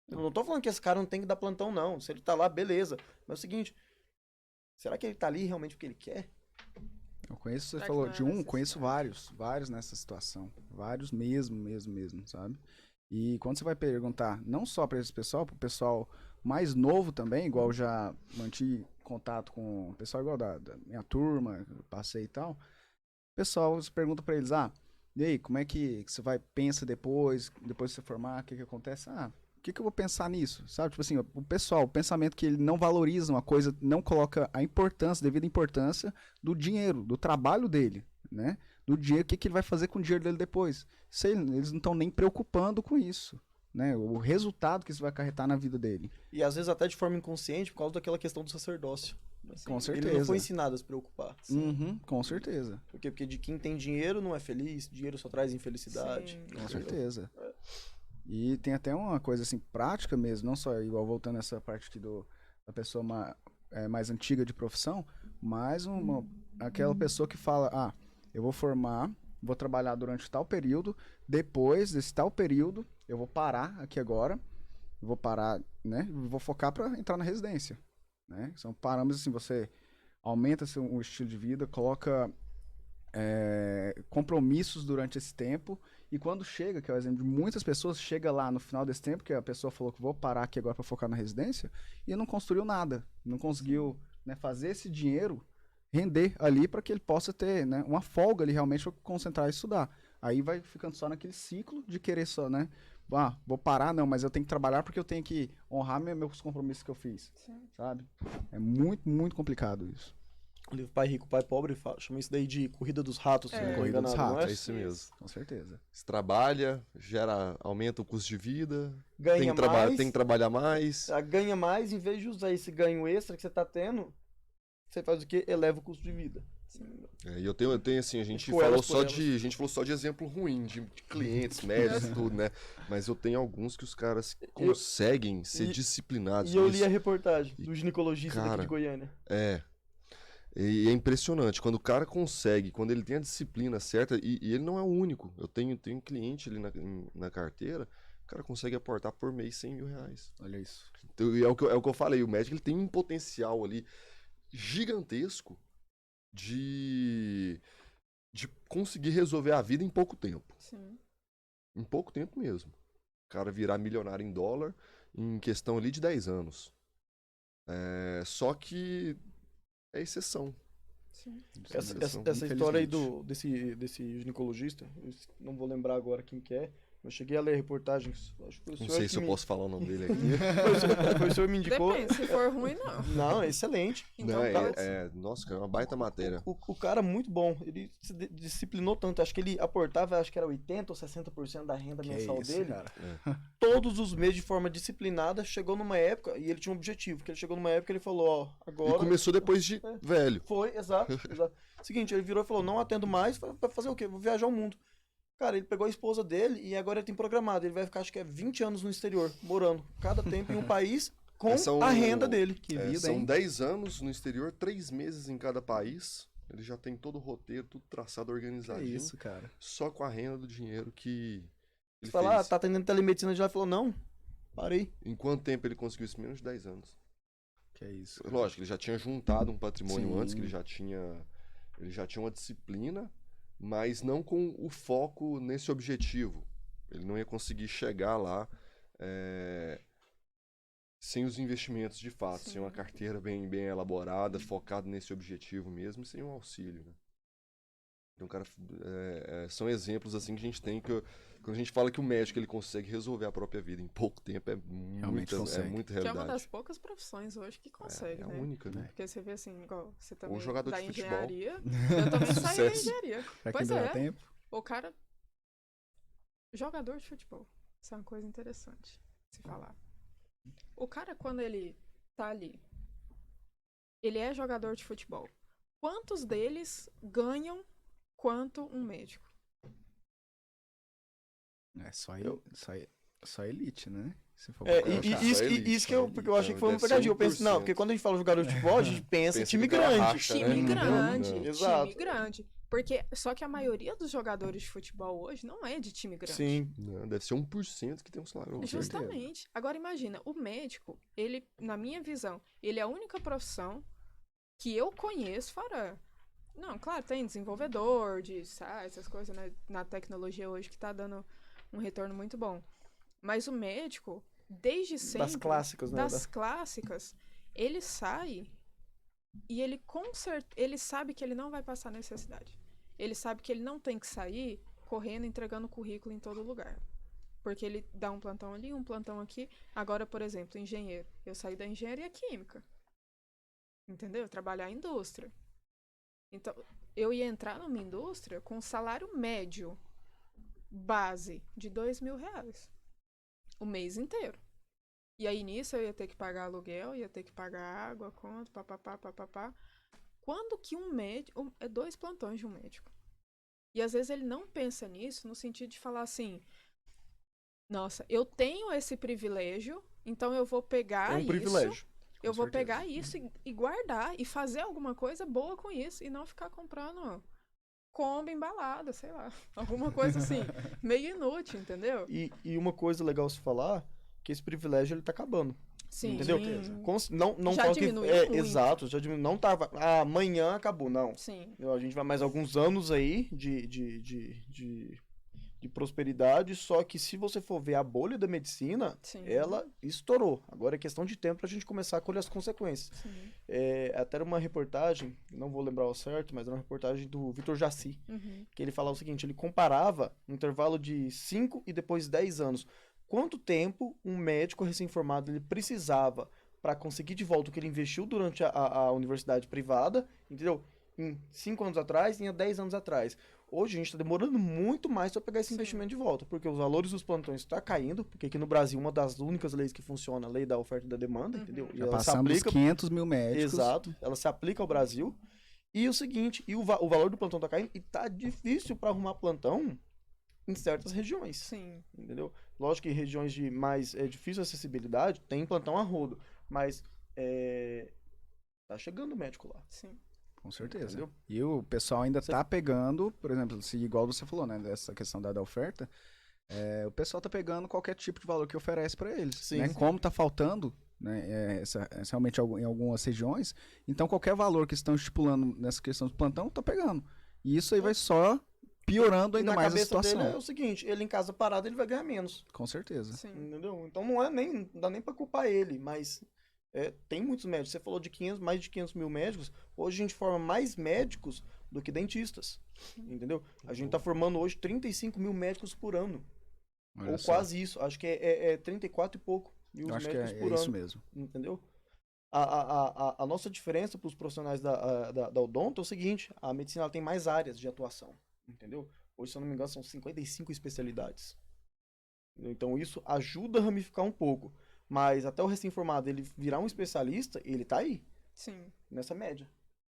Eu não tô falando que esse cara não tem que dar plantão, não. Se ele tá lá, beleza. Mas é o seguinte, será que ele tá ali realmente porque ele quer? Eu conheço, você Será que falou não é de um, conheço necessidade? vários nessa situação. Vários mesmo, sabe? E quando você vai perguntar, não só para esse pessoal, pro pessoal mais novo também, igual eu já mantive contato com o pessoal igual da minha turma, eu passei e tal. O pessoal, você pergunta para eles, e aí, como é que você vai, pensa depois de você formar, o que acontece? O que eu vou pensar nisso? Sabe, tipo assim, o pessoal, o pensamento que ele não valoriza uma coisa, não coloca a importância, devida importância do dinheiro, do trabalho dele, né? Do dinheiro, o que ele vai fazer com o dinheiro dele depois. Eles não estão nem preocupando com isso, né? O resultado que isso vai acarretar na vida dele. E às vezes até de forma inconsciente, por causa daquela questão do sacerdócio. Com Ele certeza. não foi ensinado a se preocupar. Uhum, com certeza. Por quê? Porque de quem tem dinheiro não é feliz, dinheiro só traz infelicidade. Sim. Com certeza. E tem até uma coisa assim, prática mesmo, não só igual voltando essa parte aqui da pessoa mais antiga de profissão, mas aquela pessoa que fala, eu vou formar, vou trabalhar durante tal período, depois desse tal período, eu vou parar aqui agora, eu vou parar, né, vou focar para entrar na residência, né? São parâmetros assim, você aumenta um estilo de vida, coloca compromissos durante esse tempo. E quando chega, que é o exemplo de muitas pessoas, chega lá no final desse tempo, que a pessoa falou que vou parar aqui agora para focar na residência, e não construiu nada. Não conseguiu, né, fazer esse dinheiro render ali para que ele possa ter, né, uma folga ali realmente para concentrar e estudar. Aí vai ficando só naquele ciclo de querer só, né? Vou parar, não, mas eu tenho que trabalhar porque eu tenho que honrar meus compromissos que eu fiz. Sim. Sabe? É muito complicado isso. O livro Pai Rico, Pai Pobre chama isso daí de Corrida dos Ratos, se não tô Corrida dos enganado, não Ratos. É isso mesmo. Com certeza. Você trabalha, aumenta o custo de vida, Ganha mais, tem que trabalhar mais. ganha mais, em vez de usar esse ganho extra que você tá tendo, você faz o quê? Eleva o custo de vida. E eu tenho assim, a gente Tipo, elas por elas. a gente falou só de exemplo ruim, de clientes, médios e tudo, né? Mas eu tenho alguns que os caras conseguem ser disciplinados. E eu li nisso. a reportagem do ginecologista daqui Cara, de Goiânia. E é impressionante, quando o cara consegue, quando ele tem a disciplina certa, e ele não é o único. Eu tenho um cliente ali na carteira, o cara consegue aportar por mês R$100.000. Olha isso. Então, é o que eu falei, o médico ele tem um potencial ali gigantesco de conseguir resolver a vida em pouco tempo. Sim. Em pouco tempo mesmo. O cara virar milionário em dólar em questão ali de 10 anos. Só que é exceção. Sim. Essa história aí desse ginecologista, eu não vou lembrar agora quem que é, eu cheguei a ler reportagens. Acho que foi o Não senhor sei que se eu posso falar o nome dele aqui. Foi o senhor que me indicou. Depende, se for ruim, não. Não, é excelente. Então, Não, nossa, cara, é uma baita matéria. O cara muito bom, ele se disciplinou tanto, acho que ele aportava, acho que era 80% ou 60% da renda mensal isso, dele. cara. Todos os meses de forma disciplinada, chegou numa época, e ele tinha um objetivo, que ele chegou numa época e ele falou, agora... E começou depois de velho. Foi, exato. Seguinte, ele virou e falou, não atendo mais, vai fazer o quê? Vou viajar o mundo. Cara, ele pegou a esposa dele e agora ele tem programado, ele vai ficar acho que 20 anos no exterior, morando, cada tempo em um país com a renda dele. Que vida, são hein? 10 anos no exterior, 3 meses em cada país. Ele já tem todo o roteiro, tudo traçado, É organizadinho. isso, cara. Só com a renda do dinheiro que ele Você fala, fez. tá atendendo telemedicina de lá, ele falou, não, parei. Em quanto tempo ele conseguiu isso? Menos de 10 anos. Que é isso. Cara. Lógico, ele já tinha juntado um patrimônio Sim. antes, que ele já tinha uma disciplina, mas não com o foco nesse objetivo. Ele não ia conseguir chegar lá sem os investimentos de fato, Sim. sem uma carteira bem elaborada, focada nesse objetivo mesmo, e sem um auxílio, né? Então, cara, são exemplos assim que a gente tem que quando a gente fala que o médico ele consegue resolver a própria vida em pouco tempo, Realmente consegue. muita Que é realidade. uma das poucas profissões hoje que consegue, É a né? única, né? Porque você vê assim, igual você também jogador da de futebol. engenharia. Eu também saí da Sucesso. engenharia. Pra quem Pois dá é. tempo. O cara. Jogador de futebol. Isso é uma coisa interessante se falar. O cara, quando ele tá ali, ele é jogador de futebol. Quantos deles ganham quanto um médico? Só elite, né? Se for É, pra colocar. isso que eu, porque eu achei que foi uma pegadinha. Eu penso, não, porque quando a gente fala jogador de futebol, a gente pensa em time em cara grande. racha, né? Time grande. Não. Exato. Time grande. Porque, só que a maioria dos jogadores de futebol hoje não é de time grande. Sim. Não, deve ser 1% que tem um salário. alto. Justamente. Agora imagina, o médico, ele, na minha visão, ele é a única profissão que eu conheço, fora Não, claro, tem desenvolvedor de sites, essas coisas, né, na tecnologia hoje que tá dando um retorno muito bom. Mas o médico, desde sempre... Das clássicas, né? Das clássicas, ele sai e ele sabe que ele não vai passar necessidade. Ele sabe que ele não tem que sair correndo, entregando currículo em todo lugar. Porque ele dá um plantão ali, um plantão aqui. Agora, por exemplo, engenheiro. Eu saí da engenharia química. Entendeu? Trabalhar em indústria. Então, eu ia entrar numa indústria com um salário médio base de R$2.000 o mês inteiro. E aí, nisso, eu ia ter que pagar aluguel, ia ter que pagar água, conta, papapá. Quando que um médico... É 2 plantões de um médico. E às vezes ele não pensa nisso no sentido de falar assim... Nossa, eu tenho esse privilégio, então eu vou pegar É um isso... privilégio. Eu Com vou certeza. pegar isso e guardar e fazer alguma coisa boa com isso e não ficar comprando combo embalada, sei lá. Alguma coisa assim, meio inútil, entendeu? E uma coisa legal se falar, que esse privilégio ele tá acabando. Sim. Entendeu? Não Já fala que diminuiu muito. exato, já diminuiu. Não tava. Amanhã acabou, não. Sim. A gente vai mais alguns anos aí de prosperidade, só que se você for ver a bolha da medicina, Sim. ela estourou. Agora é questão de tempo pra gente começar a colher as consequências. Sim. Até era uma reportagem, não vou lembrar ao certo, mas era uma reportagem do Vitor Jaci, Uhum. que ele falava o seguinte, ele comparava um intervalo de 5 e depois 10 anos. Quanto tempo um médico recém-formado ele precisava para conseguir de volta o que ele investiu durante a universidade privada, entendeu? Em 5 anos atrás e em 10 anos atrás. Hoje a gente está demorando muito mais para pegar esse Sim. investimento de volta, porque os valores dos plantões estão caindo, porque aqui no Brasil uma das únicas leis que funciona é a lei da oferta e da demanda, entendeu? E Já ela se passamos aplica, 500 mil médicos. exato, ela se aplica ao Brasil. E o seguinte, o valor do plantão está caindo e tá difícil para arrumar plantão em certas regiões, Sim. entendeu? Lógico que regiões de mais difícil acessibilidade tem plantão a rodo, mas tá chegando o médico lá. Sim. Com certeza. Entendeu? E o pessoal ainda tá pegando, por exemplo, se igual você falou, né, dessa questão da oferta, o pessoal tá pegando qualquer tipo de valor que oferece para eles. Sim, Né? sim. Como tá faltando, né, realmente em algumas regiões, então qualquer valor que estão estipulando nessa questão do plantão, tá pegando. E isso aí vai só piorando ainda Na mais a cabeça situação. dele é o seguinte, ele em casa parado ele vai ganhar menos, Com certeza. Sim. entendeu? Então não dá nem pra culpar ele, mas tem muitos médicos. Você falou de mais de 500 mil médicos, hoje a gente forma mais médicos do que dentistas, entendeu? A gente tá formando hoje 35 mil médicos por ano, Olha ou só. quase isso, acho que é 34 e pouco mil Eu acho que médicos é por ano. isso mesmo. Entendeu? A nossa diferença para os profissionais da odonto é o seguinte, a medicina ela tem mais áreas de atuação, entendeu? Hoje, se eu não me engano, são 55 especialidades. Entendeu? Então isso ajuda a ramificar um pouco, mas até o recém-formado ele virar um especialista, ele tá aí, Sim. nessa média,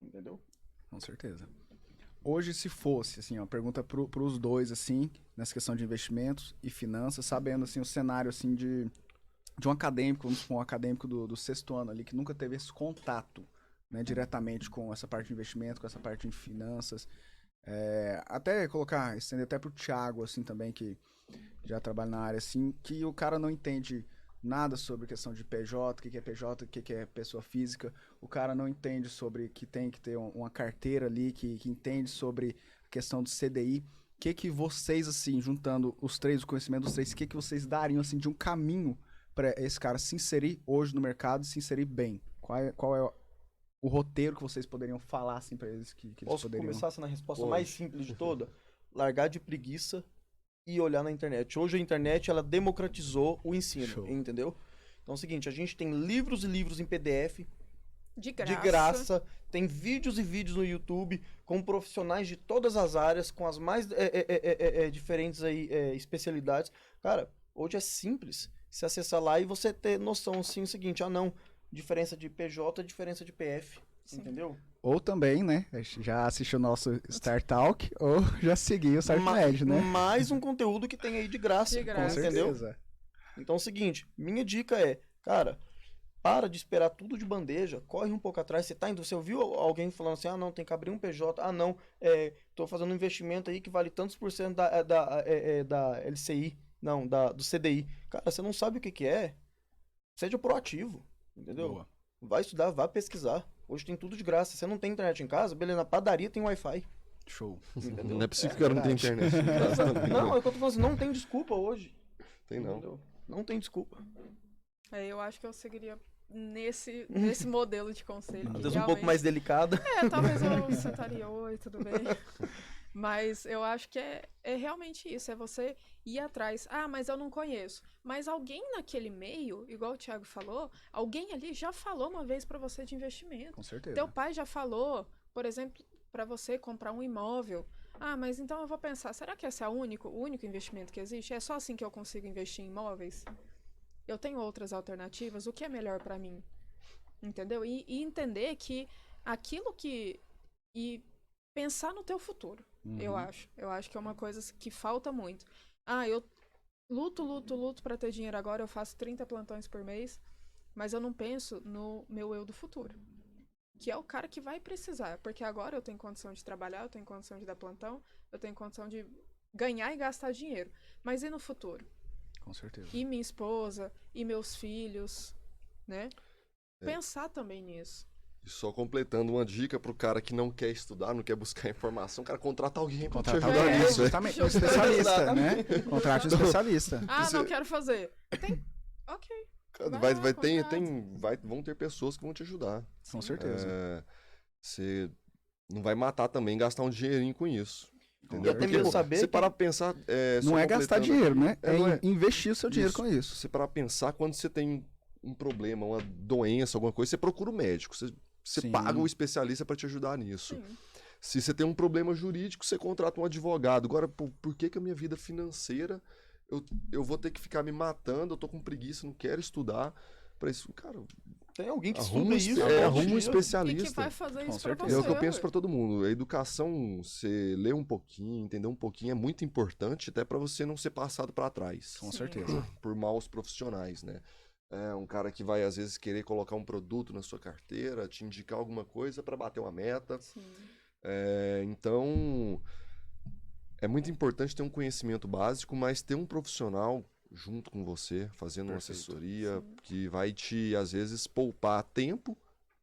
entendeu? Com certeza. Hoje, se fosse, assim, uma pergunta pros dois, assim, nessa questão de investimentos e finanças, sabendo, assim, o cenário, assim, de um acadêmico, vamos supor, um acadêmico do 6º ano ali, que nunca teve esse contato, né, diretamente com essa parte de investimento, com essa parte de finanças. Até estender até pro Thiago, assim, também, que já trabalha na área, assim, que o cara não entende nada sobre questão de PJ, o que é PJ, o que é pessoa física, o cara não entende sobre que tem que ter uma carteira ali, que entende sobre a questão do CDI. O que vocês, assim, juntando os três, o conhecimento dos três, o que vocês dariam, assim, de um caminho para esse cara se inserir hoje no mercado e se inserir bem? Qual é o roteiro que vocês poderiam falar, assim, para eles que eles Posso poderiam... começar na resposta Hoje. mais simples de toda? Largar de preguiça e olhar na internet. Hoje a internet, ela democratizou o ensino, Show. entendeu? Então é o seguinte, a gente tem livros e livros em PDF, De graça. de graça, tem vídeos e vídeos no YouTube com profissionais de todas as áreas, com as mais diferentes aí, especialidades. Cara, hoje é simples se acessar lá e você ter noção, assim, o seguinte, não, diferença de PJ, diferença de PF, Sim. entendeu? Ou também, né, já assistiu o nosso Star Talk, ou já seguiu o StartMed, né? Mais um conteúdo que tem aí de graça, De graça. Com entendeu? certeza. Então é o seguinte, minha dica é, cara, para de esperar tudo de bandeja, corre um pouco atrás, você ouviu alguém falando assim, não, tem que abrir um PJ, não, tô fazendo um investimento aí que vale tantos por cento da LCI, não, do CDI. Cara, você não sabe o que é, seja proativo, entendeu? Boa. Vai estudar, vá pesquisar. Hoje tem tudo de graça. Você não tem internet em casa, beleza, na padaria tem Wi-Fi. Show. Entendeu? Não é possível que o cara não tenha internet em casa também. Não, né? é o que eu tô falando assim, não tem desculpa hoje. Tem não. Entendeu? Não tem desculpa. Eu acho que eu seguiria nesse modelo de conselho. Às que vezes um pouco realmente- mais delicada. Talvez eu sentaria, oi, tudo bem? Mas eu acho que é realmente isso, é você ir atrás. Ah, mas eu não conheço. Mas alguém naquele meio, igual o Thiago falou, alguém ali já falou uma vez pra você de investimento. Com certeza. Teu pai já falou, por exemplo, pra você comprar um imóvel. Ah, mas então eu vou pensar, será que esse é o único investimento que existe? É só assim que eu consigo investir em imóveis? Eu tenho outras alternativas, o que é melhor pra mim? Entendeu? E entender que aquilo que... E pensar no teu futuro, eu acho. Eu acho que é uma coisa que falta muito. Ah, eu luto pra ter dinheiro agora, eu faço 30 plantões por mês, mas eu não penso no meu eu do futuro. Que é o cara que vai precisar, porque agora eu tenho condição de trabalhar, eu tenho condição de dar plantão, eu tenho condição de ganhar e gastar dinheiro. Mas e no futuro? Com certeza. E minha esposa, e meus filhos, né? É. Pensar também nisso. E só completando uma dica pro cara que não quer estudar, não quer buscar informação, cara, contrata alguém pra te Contratar ajudar É, nisso. justamente, um especialista, né? Contrate um especialista. Ah, Você- não quero fazer. Ok. Cara, Vai vai, lá, tem, contrata. vão ter pessoas que vão te ajudar. Com certeza. Você não vai matar também gastar um dinheirinho com isso. Entendeu? E até Porque, mesmo pô, saber você que- parar pra pensar. Não só é gastar completando- dinheiro, né? É, não é. Investir o seu dinheiro Isso. com isso. Você parar pra pensar, quando você tem um problema, uma doença, alguma coisa, você procura o médico. Você Sim. paga o especialista pra te ajudar nisso. Sim. Se você tem um problema jurídico, você contrata um advogado. Agora, por que que a minha vida financeira eu vou ter que ficar me matando? Eu tô com preguiça, não quero estudar pra isso. Cara, Tem alguém que arruma, estuda isso. arruma um E que especialista. vai fazer Com isso pra certeza. É você. o que eu penso ué. pra todo mundo. A educação, você ler um pouquinho, entender um pouquinho, é muito importante, até pra você não ser passado pra trás Com Sim. certeza. por maus profissionais, né? É um cara que vai, às vezes, querer colocar um produto na sua carteira, te indicar alguma coisa pra bater uma meta. Sim. Então, é muito importante ter um conhecimento básico, mas ter um profissional junto com você, fazendo uma Perfeito. assessoria, Sim. que vai te, às vezes, poupar tempo,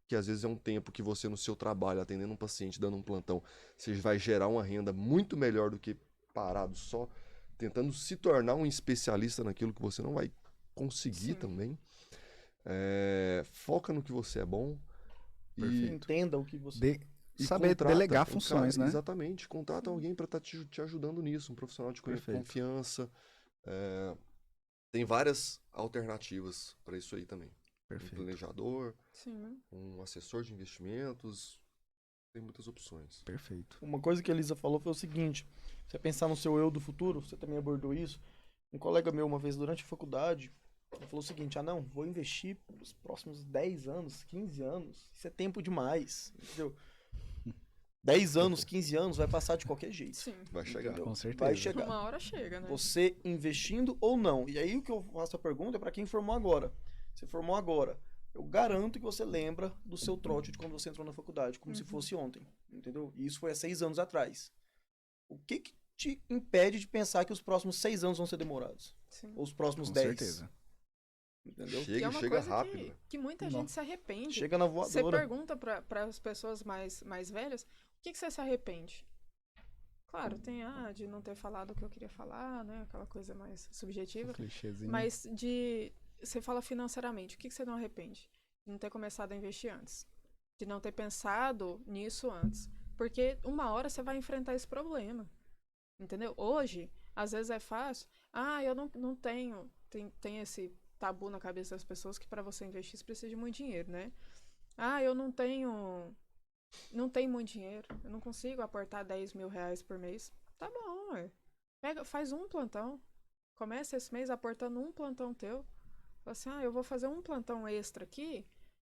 que às vezes é um tempo que você, no seu trabalho, atendendo um paciente, dando um plantão, você vai gerar uma renda muito melhor do que parado só, tentando se tornar um especialista naquilo que você não vai conseguir Sim. também. Foca no que você é bom Perfeito. Entenda o que você... e Saber contrata delegar um funções, cara- né? Exatamente. Contrata alguém para estar te ajudando nisso, um profissional de Perfeito. confiança. Tem várias alternativas para isso aí também. Um Perfeito. planejador, Sim. um assessor de investimentos. Tem muitas opções. Perfeito. Uma coisa que a Elisa falou foi o seguinte: você pensar no seu eu do futuro, você também abordou isso. Um colega meu, uma vez durante a faculdade, ele falou o seguinte: não, vou investir nos próximos 10 anos, 15 anos, isso é tempo demais, entendeu? 10 anos, 15 anos, vai passar de qualquer jeito. Sim. Vai chegar. Entendeu? Com certeza. Vai chegar. Uma hora chega, né? Você investindo ou não. E aí o que eu faço a pergunta é para quem formou agora. Você formou agora. Eu garanto que você lembra do seu trote de quando você entrou na faculdade, como se fosse ontem, entendeu? E isso foi há 6 anos atrás. O que te impede de pensar que os próximos 6 anos vão ser demorados? Sim. Ou os próximos Com 10? certeza. Entendeu? Que Chega, é uma chega coisa rápido. que muita gente se arrepende. Chega na Você voadora. pergunta para as pessoas mais velhas, o que você se arrepende? Claro, tem de não ter falado o que eu queria falar, né? Aquela coisa mais subjetiva. Clichêzinho. Mas você fala financeiramente, o que você não arrepende? De não ter começado a investir antes. De não ter pensado nisso antes. Porque uma hora você vai enfrentar esse problema. Entendeu? Hoje, às vezes é fácil. Eu não tenho. Tem esse tabu na cabeça das pessoas que para você investir você precisa de muito dinheiro, né? Eu não tenho muito dinheiro. Eu não consigo aportar 10 mil reais por mês. Tá bom, ué. Faz um plantão. Começa esse mês aportando um plantão teu. Fala assim, eu vou fazer um plantão extra aqui.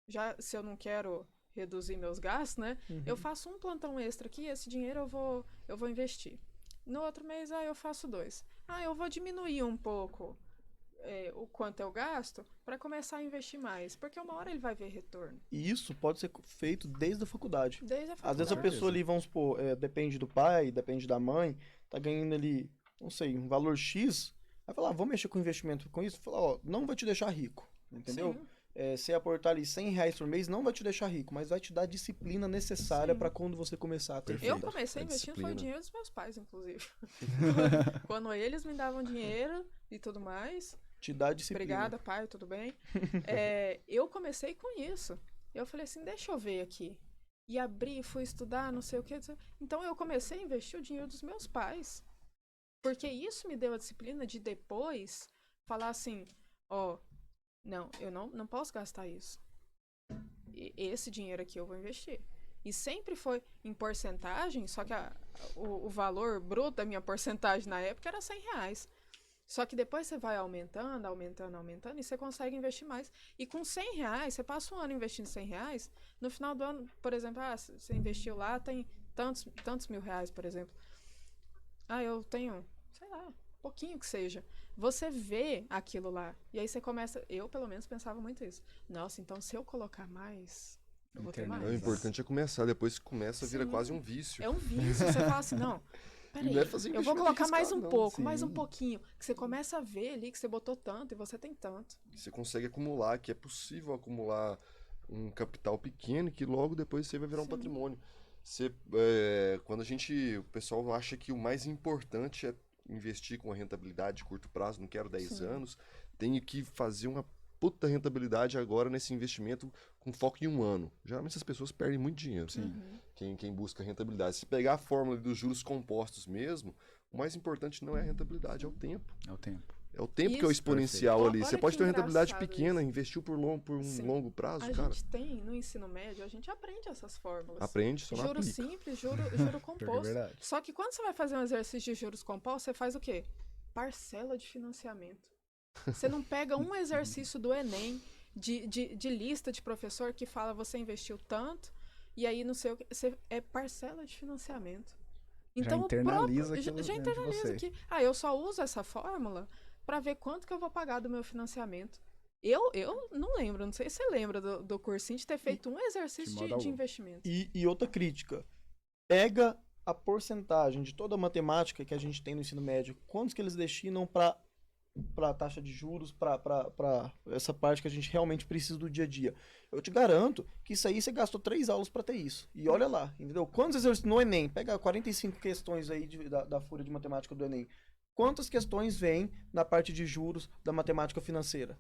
Já, se eu não quero reduzir meus gastos, né? Eu faço um plantão extra aqui, esse dinheiro eu vou investir. No outro mês, eu faço 2. Eu vou diminuir um pouco o quanto eu gasto para começar a investir mais. Porque uma hora ele vai ver retorno. E isso pode ser feito desde a faculdade. Desde a Às vezes a faculdade. pessoa ali, vamos supor, depende do pai, depende da mãe, tá ganhando ali, não sei, um valor X, vai falar, vou mexer com investimento com isso, falar, não vai te deixar rico, entendeu? Sim. você aportar ali R$ 100 por mês não vai te deixar rico, mas vai te dar a disciplina necessária Sim. para quando você começar a ter Eu renda. comecei A investindo, foi o disciplina. dinheiro dos meus pais, inclusive. Quando eles me davam dinheiro e tudo mais. Te dá a disciplina. Obrigada, pai, tudo bem? Eu comecei com isso. Eu falei assim, deixa eu ver aqui. E abri, fui estudar, não sei o que. Então eu comecei a investir o dinheiro dos meus pais. Porque isso me deu a disciplina de depois falar assim, ó, não, eu não posso gastar isso. Esse dinheiro aqui eu vou investir. E sempre foi em porcentagem, só que o valor bruto da minha porcentagem na época era R$ 100. Só que depois você vai aumentando, e você consegue investir mais. E com R$ 100, você passa um ano investindo R$ 100, no final do ano, por exemplo, você investiu lá, tem tantos mil reais, por exemplo. Eu tenho, sei lá, pouquinho que seja. Você vê aquilo lá, e aí você começa, eu pelo menos pensava muito isso. Nossa, então se eu colocar mais, eu vou ter Internet. mais. O importante é começar, depois que começa, vira Sim. quase um vício. É um vício, você fala assim, não, peraí, Não é fazer eu vou investimento colocar mais um arriscado, não. pouco, mais um Sim. pouquinho. Que você começa a ver ali que você botou tanto e você tem tanto. Você consegue acumular, que é possível acumular um capital pequeno que logo depois você vai virar um Sim. patrimônio. Quando o pessoal acha que o mais importante é investir com a rentabilidade de curto prazo, não quero 10 Sim. anos, tenho que fazer uma puta rentabilidade agora nesse investimento com foco em um ano. Geralmente essas pessoas perdem muito dinheiro. Uhum. Quem busca rentabilidade. Se pegar a fórmula dos juros compostos mesmo, o mais importante não é a rentabilidade, é o tempo. É o tempo. É o tempo que é o Isso. exponencial Perfeito. ali. Olha Você pode que ter uma rentabilidade engraçado pequena, isso. investiu por um Sim. longo prazo, A cara. gente tem, no ensino médio, a gente aprende essas fórmulas. Aprende, só não Juro aplica. simples, juro Pior que é composto. verdade. Só que quando você vai fazer um exercício de juros compostos, você faz o quê? Parcela de financiamento. Você não pega um exercício do Enem, de lista de professor que fala você investiu tanto, e aí não sei o que. É parcela de financiamento. Então, internaliza já aquilo dentro de internaliza você. que eu só uso essa fórmula para ver quanto que eu vou pagar do meu financiamento. Eu não lembro, não sei se você lembra do cursinho de ter feito um exercício de modo de algum. investimento. E outra crítica. Pega a porcentagem de toda a matemática que a gente tem no ensino médio. Quantos que eles destinam para taxa de juros, para essa parte que a gente realmente precisa do dia a dia. Eu te garanto que isso aí você gastou 3 aulas para ter isso. E olha lá, entendeu? Quantos exercícios no Enem? Pega 45 questões aí da folha de matemática do Enem. Quantas questões vêm na parte de juros da matemática financeira?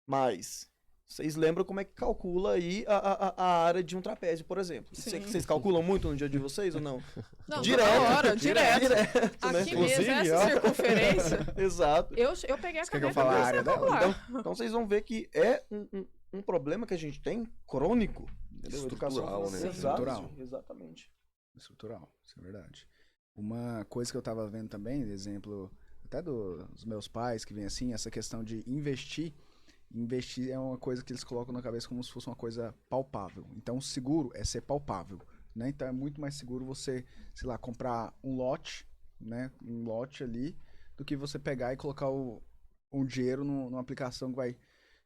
Mas vocês lembram como é que calcula aí a área de um trapézio, por exemplo? Sim. Vocês calculam muito no dia de vocês ou não? Não, Direto, toda hora, direto. Direto, né? Aqui mesmo, Inclusive, essa ó. circunferência. Exato. Eu peguei a Você quer que eu caneta fale a e área comecei a dela? calcular. Então vocês vão ver que é um problema que a gente tem crônico. Entendeu? Estrutural, né? Sim. Exato, Estrutural. exatamente. Estrutural, isso é verdade. Uma coisa que eu tava vendo também, exemplo, até dos meus pais, que vem assim, essa questão de investir. Investir é uma coisa que eles colocam na cabeça como se fosse uma coisa palpável. Então, o seguro é ser palpável, né? Então, é muito mais seguro você, sei lá, comprar um lote, né? Um lote ali, do que você pegar e colocar um dinheiro numa aplicação que vai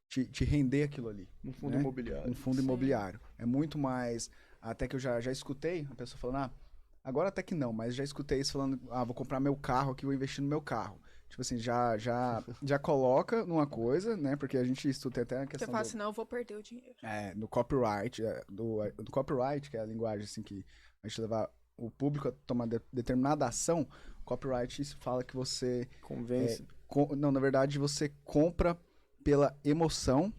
te render aquilo ali. Um fundo né? imobiliário. Um fundo Sim. imobiliário. É muito mais... Até que eu já escutei a pessoa falando, agora até que não, mas já escutei isso falando, vou comprar meu carro aqui, vou investir no meu carro. Tipo assim, já coloca numa coisa, né? Porque a gente estuda até a Você questão fala assim, não, eu vou perder o dinheiro. no copyright, do copyright, que é a linguagem assim que a gente levar o público a tomar determinada ação, copyright isso fala que você... Convence. Não, na verdade você compra pela emoção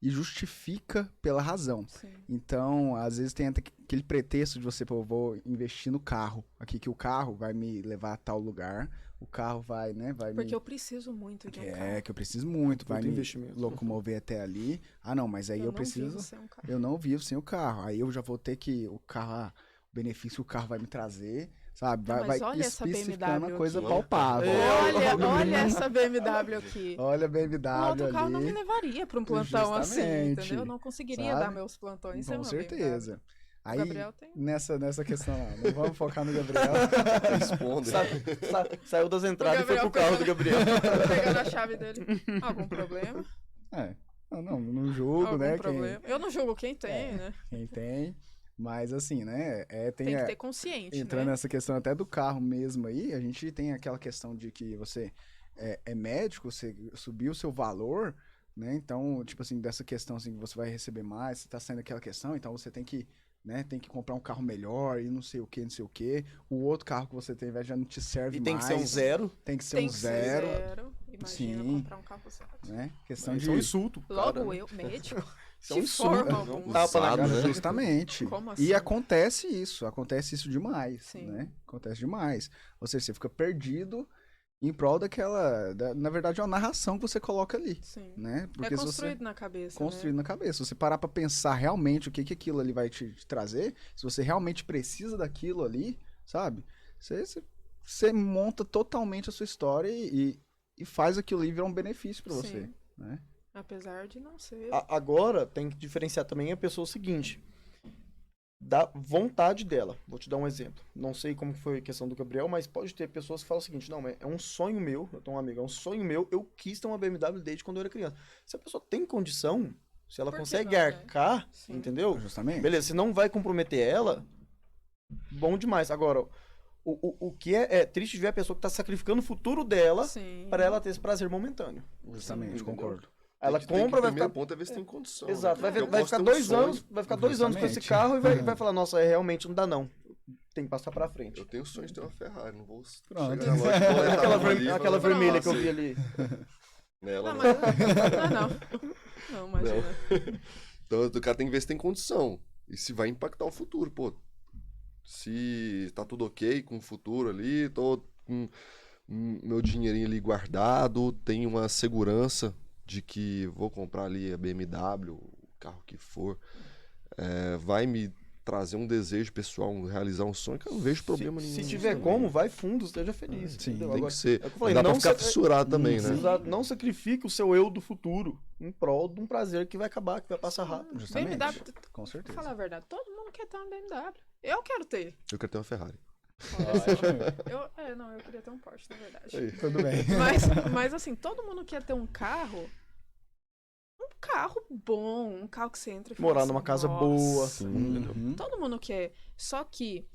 e justifica pela razão. Sim. Então, às vezes tem até aquele pretexto de você, pô, eu vou investir no carro. Aqui que o carro vai me levar a tal lugar, o carro vai, né, Porque eu preciso muito de um carro. que eu preciso muito, vai Puta me investimento. locomover até ali. Não, mas aí eu não preciso, vivo sem um carro. eu não vivo sem o carro. Aí eu já vou ter que o carro, o benefício que o carro vai me trazer, sabe? Mas Vai olha essa especificando BMW a coisa aqui. palpável. Olha essa BMW aqui. Olha a Um BMW outro carro não me ali. levaria para um plantão assim, Justamente. entendeu? Eu não conseguiria Sabe? dar meus plantões sem Com uma certeza. BMW. Aí, O Gabriel tem. nessa questão lá, não vamos focar no Gabriel. Responde. Saiu das entradas e foi pro Gabriel carro do Gabriel. Pegando a chave dele. Algum problema? Não julgo, Algum né? problema? Eu não julgo quem tem, né? Quem tem. Mas assim, né? Tem que ter consciente, entrando né? nessa questão até do carro mesmo aí, a gente tem aquela questão de que você é médico, você subiu o seu valor, né? Então, tipo assim, dessa questão assim, que você vai receber mais, você tá saindo daquela questão, então você tem que, né, tem que comprar um carro melhor e não sei o que, não sei o que. O outro carro que você tem já não te serve E tem mais. que ser um zero. Tem que ser Tem um que ser zero, zero. Imagina Sim. comprar um carro zero. né? Questão Isso de... é um insulto. pro Logo cara, né? eu, médico, Isso é um de insulto. forma Não, alguma. tapa na Usado, cara. né? Justamente. Como E assim? acontece isso demais, Sim. né? Acontece demais. Ou seja, você fica perdido em prol na verdade, é uma narração que você coloca ali, Sim. né? É se você construído na cabeça, construído né? na cabeça. Se você parar pra pensar realmente o que aquilo ali vai te trazer, se você realmente precisa daquilo ali, sabe? Você monta totalmente a sua história e faz aquilo ali virar um benefício pra você, Sim. né? Apesar de não ser. Agora, tem que diferenciar também a pessoa seguinte. Da vontade dela. Vou te dar um exemplo. Não sei como foi a questão do Gabriel, mas pode ter pessoas que falam o seguinte: não, é um sonho meu, eu tenho um amigo, é um sonho meu, eu quis ter uma BMW desde quando eu era criança. Se a pessoa tem condição, se ela Por que consegue não, né? arcar, Sim. entendeu? Justamente. Beleza, se não vai comprometer ela, bom demais. Agora, o que é triste de ver a pessoa que tá sacrificando o futuro dela Sim. para ela ter esse prazer momentâneo. Justamente, Entendeu? concordo. Ela O compra, vai primeiro ficar. ponto é ver se tem condição. Exato, né? vai, Porque eu vai posso ficar ter um 2 sonho, anos, vai ficar 2 anos com esse Justamente. carro e vai falar, nossa, realmente não dá não. Tem que passar pra frente. Eu tenho o sonho de ter uma Ferrari, não vou Pronto. chegar na loja e boletar Aquela, uma ali e aquela falar, vermelha que eu "Nossa, vi ali. Nela, Não, não. mas. Não. Não, imagina. Então o cara tem que ver se tem condição. E se vai impactar o futuro, pô. Se tá tudo ok com o futuro ali, tô com meu dinheirinho ali guardado, tenho uma segurança de que vou comprar ali a BMW, o carro que for, vai me trazer um desejo pessoal, realizar um sonho, que eu não vejo problema nenhum. Se nisso tiver também. como, vai fundo, esteja feliz. Sim, entendeu? Tem Agora, que ser. é o que eu falei, Não dá pra não ficar sa- fissurado também, né? Exato, não sacrifique o seu eu do futuro em prol de um prazer que vai acabar, que vai passar rápido. Justamente. BMW, Com pra certeza. falar a verdade, todo mundo quer ter uma BMW. Eu quero ter. Eu quero ter uma Ferrari. Eu queria ter um Porsche, na verdade. Aí. Tudo bem. Mas assim, todo mundo quer ter um carro bom, um carro que você entra e fala Morar assim, numa casa "Nossa". boa. Uhum. Todo mundo quer. Só que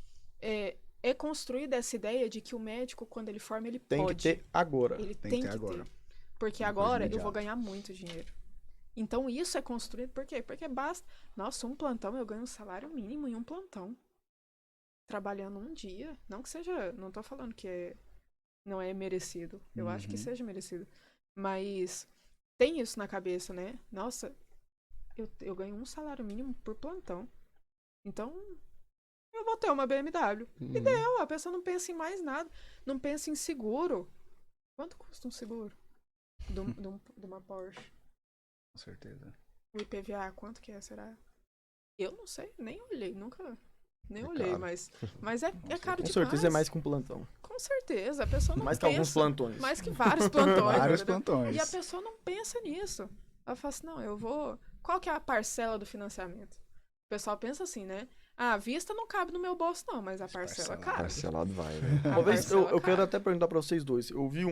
é construída essa ideia de que o médico, quando ele forma, ele Tem pode. que ter agora. Ele Tem tem que que ter agora. ter. Porque Uma coisa agora eu vou imediata. ganhar muito dinheiro. Então isso é construído por quê? Porque basta. Nossa, um plantão eu ganho um salário mínimo em um plantão. Trabalhando um dia. Não que seja. Não tô falando que não é merecido. Eu acho que Uhum. seja merecido. Mas tem isso na cabeça, né? Nossa, eu ganho um salário mínimo por plantão. Então, eu vou ter uma BMW. E deu, a pessoa não pensa em mais nada. Não pensa em seguro. Quanto custa um seguro? De uma Porsche? Com certeza. O IPVA, quanto que é, será? Eu não sei, nem olhei, nunca. Nem É olhei, caro. mas é caro Com demais. certeza é mais que um plantão. Com certeza, a pessoa não Mais que pensa. alguns plantões. Mais que vários plantões. Vários entendeu? plantões. E a pessoa não pensa nisso. Ela fala assim, não, eu vou... Qual que é a parcela do financiamento? O pessoal pensa assim, né? Ah, a vista não cabe no meu bolso, não, mas a parcela parcelado. cabe. Parcelado vai, né? A Uma vez, parcela eu quero cabe. até perguntar pra vocês dois. Eu vi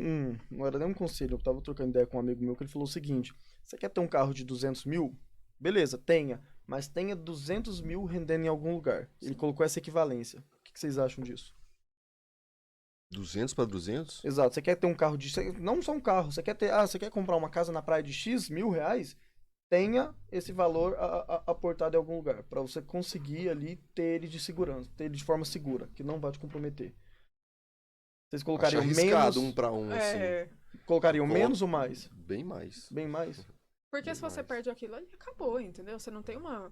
não era nem um conselho, eu tava trocando ideia com um amigo meu que ele falou o seguinte: você quer ter um carro de 200 mil? Beleza, tenha. Mas tenha 200 mil rendendo em algum lugar. Ele colocou essa equivalência. O que vocês acham disso? 200 para 200? Exato, você quer ter um carro de. Não só um carro, você quer ter. Você quer comprar uma casa na praia de X mil reais? Tenha esse valor aportado em algum lugar. Pra você conseguir ali ter ele de segurança, ter ele de forma segura, que não vai te comprometer. Vocês Acho colocariam arriscado menos. 1 para 1, assim. Colocariam Coloco. menos ou mais? Bem mais. Bem mais? Porque se você Demais. perde aquilo ali, acabou, entendeu? Você não tem uma,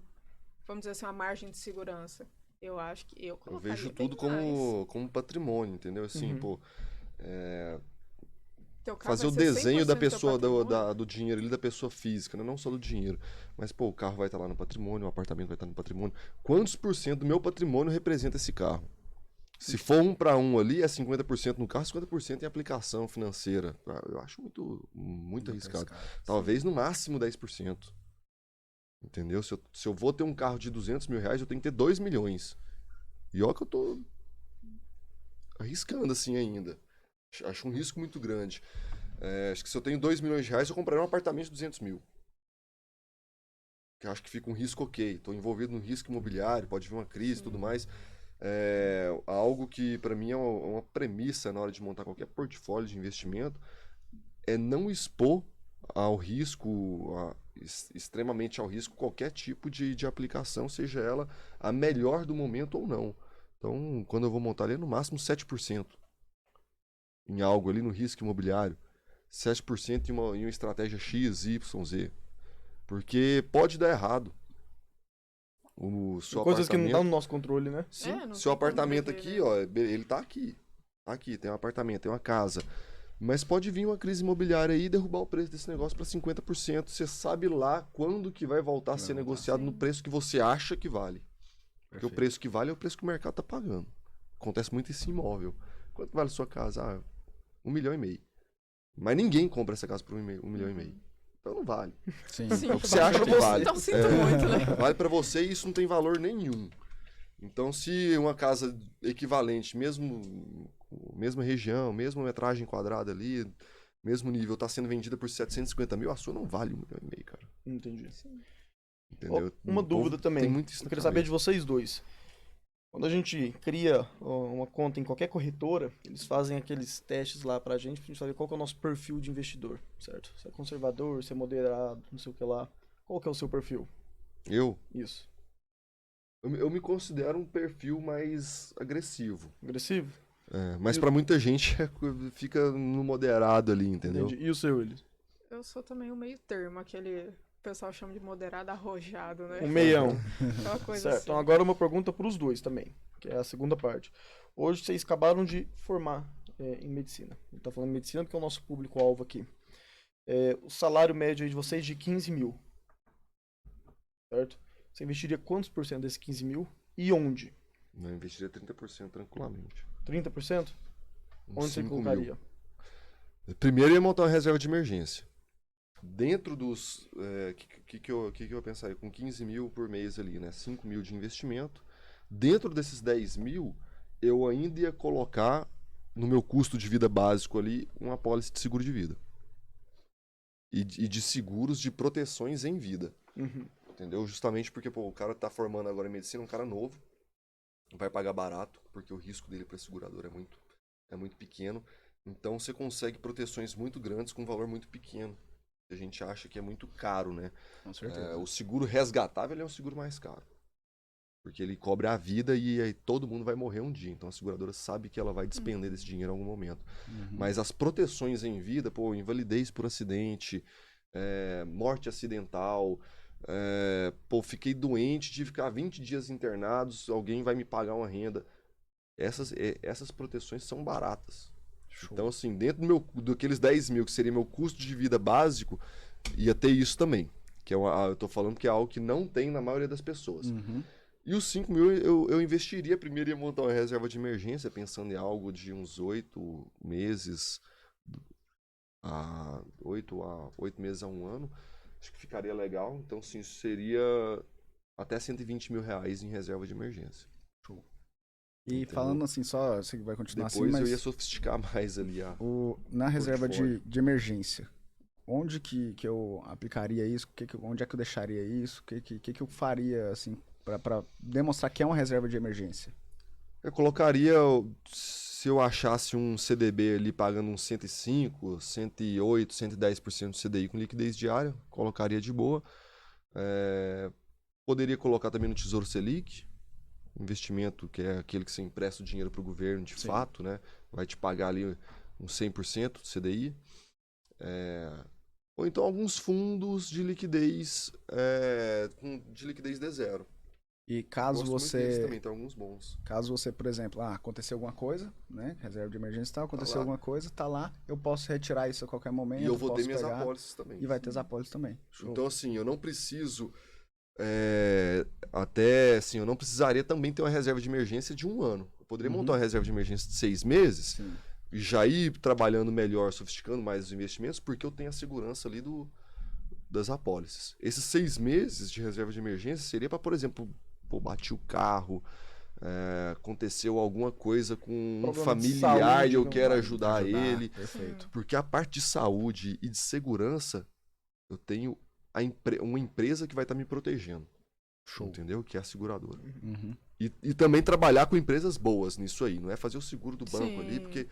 vamos dizer assim, uma margem de segurança. Eu acho que eu Eu colocaria vejo bem tudo mais. como patrimônio, entendeu? Assim, Uhum. pô, Teu carro fazer o vai ser desenho da 100% teu pessoa, patrimônio. do dinheiro ali, da pessoa física, né? Não só do dinheiro. Mas, pô, o carro vai estar lá no patrimônio, o apartamento vai estar no patrimônio. Quantos por cento do meu patrimônio representa esse carro? Se for 1 para 1 ali, é 50% no carro, 50% em aplicação financeira. Eu acho muito arriscado. Talvez no máximo 10%. Entendeu? Se eu vou ter um carro de 200 mil reais, eu tenho que ter 2 milhões. E olha que eu tô arriscando assim ainda. Acho um risco muito grande. Acho que se eu tenho 2 milhões de reais, eu compraria um apartamento de 200 mil. Que eu acho que fica um risco ok. Estou envolvido no risco imobiliário, pode vir uma crise e tudo mais. Algo que para mim é uma premissa na hora de montar qualquer portfólio de investimento é não expor ao risco, extremamente ao risco, qualquer tipo de aplicação, seja ela a melhor do momento ou não. Então, quando eu vou montar ali, é no máximo 7% em algo ali no risco imobiliário. 7% em uma estratégia X, Y, Z. Porque pode dar errado. O seu Coisas que não apartamento... estão no nosso controle, né? Sim, Não seu tem como apartamento prever, aqui, né? ó, ele tá aqui. Tá aqui, tem um apartamento, tem uma casa. Mas pode vir uma crise imobiliária aí e derrubar o preço desse negócio para 50%. Você sabe lá quando que vai voltar a ser negociado no Sim. preço que você acha que vale. Porque o Perfeito. preço que vale é o preço que o mercado tá pagando. Acontece muito isso em imóvel. Quanto vale a sua casa? Ah, 1,5 milhão. Mas ninguém compra essa casa por 1,5 milhão. Então não vale. Sim. Sim. É o que você acha que vale. Então sinto muito, né? Vale para você e isso não tem valor nenhum. Então, se uma casa equivalente, mesma região, mesma metragem quadrada ali, mesmo nível, está sendo vendida por 750 mil, a sua não vale 1,5 milhão, cara. Entendi. Entendeu? Uma O povo dúvida também. Tem muito isso Eu na queria saber de cabeça. vocês dois. Quando a gente cria uma conta em qualquer corretora, eles fazem aqueles testes lá pra gente saber qual que é o nosso perfil de investidor, certo? Se é conservador, se é moderado, não sei o que lá. Qual que é o seu perfil? Eu Isso. me considero um perfil mais agressivo. Agressivo? Mas para muita gente fica no moderado ali, entendeu? Entendi. E o seu, Willis? Eu sou também o meio termo, aquele o pessoal chama de moderado arrojado, né? Um meião. Aquela coisa Certo. assim. Então agora uma pergunta para os dois também, que é a segunda parte. Hoje vocês acabaram de formar em medicina. A gente tá falando de medicina porque é o nosso público-alvo aqui. O salário médio aí de vocês de 15 mil. Certo? Você investiria quantos por cento desses 15 mil? E onde? Eu investiria 30% tranquilamente. 30%? Uns Onde você 5 colocaria? mil. Primeiro eu ia montar uma reserva de emergência. Dentro dos... que eu pensaria? Com 15 mil por mês ali, né? 5 mil de investimento. Dentro desses 10 mil, eu ainda ia colocar no meu custo de vida básico ali uma apólice de seguro de vida. E de seguros de proteções em vida. Uhum. Entendeu? Justamente porque o cara tá formando agora em medicina, um cara novo, vai pagar barato, porque o risco dele para segurador é muito pequeno. Então você consegue proteções muito grandes com um valor muito pequeno. A gente acha que é muito caro, né? Com certeza. O seguro resgatável é um seguro mais caro. Porque ele cobre a vida e aí todo mundo vai morrer um dia. Então a seguradora sabe que ela vai despender desse dinheiro em algum momento. Mas as proteções em vida, invalidez por acidente, morte acidental, fiquei doente, tive que ficar 20 dias internados, alguém vai me pagar uma renda. Essas proteções são baratas. Show. Então, assim, dentro daqueles 10 mil, que seria meu custo de vida básico, ia ter isso também. Que eu tô falando que é algo que não tem na maioria das pessoas. Uhum. E os 5 mil eu investiria. Primeiro ia montar uma reserva de emergência, pensando em algo de uns 8 meses, 8 meses a 1 ano. Acho que ficaria legal. Então, sim, isso seria até 120 mil reais em reserva de emergência. E Entendeu? falando assim, só você vai continuar Depois assim, eu mas ia sofisticar mais ali na reserva portfólio. de emergência, onde que eu aplicaria isso? Onde é que eu deixaria isso? O que eu faria, assim, para demonstrar que é uma reserva de emergência? Eu colocaria, se eu achasse um CDB ali pagando uns 105, 108, 110% do CDI com liquidez diária, colocaria de boa. Poderia colocar também no Tesouro Selic, investimento que é aquele que você empresta o dinheiro para o governo de Sim. fato, né? Vai te pagar ali uns 100% do CDI. Ou então alguns fundos de liquidez, de liquidez de zero. E caso Gosto muito deles você, também, tem alguns bons. por exemplo, aconteceu alguma coisa, né? Reserva de emergência e tal, aconteceu lá. alguma coisa, tá lá, eu posso retirar isso a qualquer momento. E eu vou ter posso minhas pegar, apólices também. E vai ter as apólices também. Show. Então, assim, eu não preciso. Eu não precisaria também ter uma reserva de emergência de 1 ano. Eu poderia montar uma reserva de emergência de 6 meses Sim. e já ir trabalhando melhor, sofisticando mais os investimentos, porque eu tenho a segurança ali das apólices. Esses 6 meses de reserva de emergência seria para, por exemplo, bati o carro, aconteceu alguma coisa com um Problema de familiar saúde, e eu não quero vai ajudar ele. Perfeito. Porque a parte de saúde e de segurança, eu tenho uma empresa que vai estar me protegendo. Show. Entendeu? Que é a seguradora. Uhum. E também trabalhar com empresas boas nisso aí. Não é fazer o seguro do banco ali, Sim. porque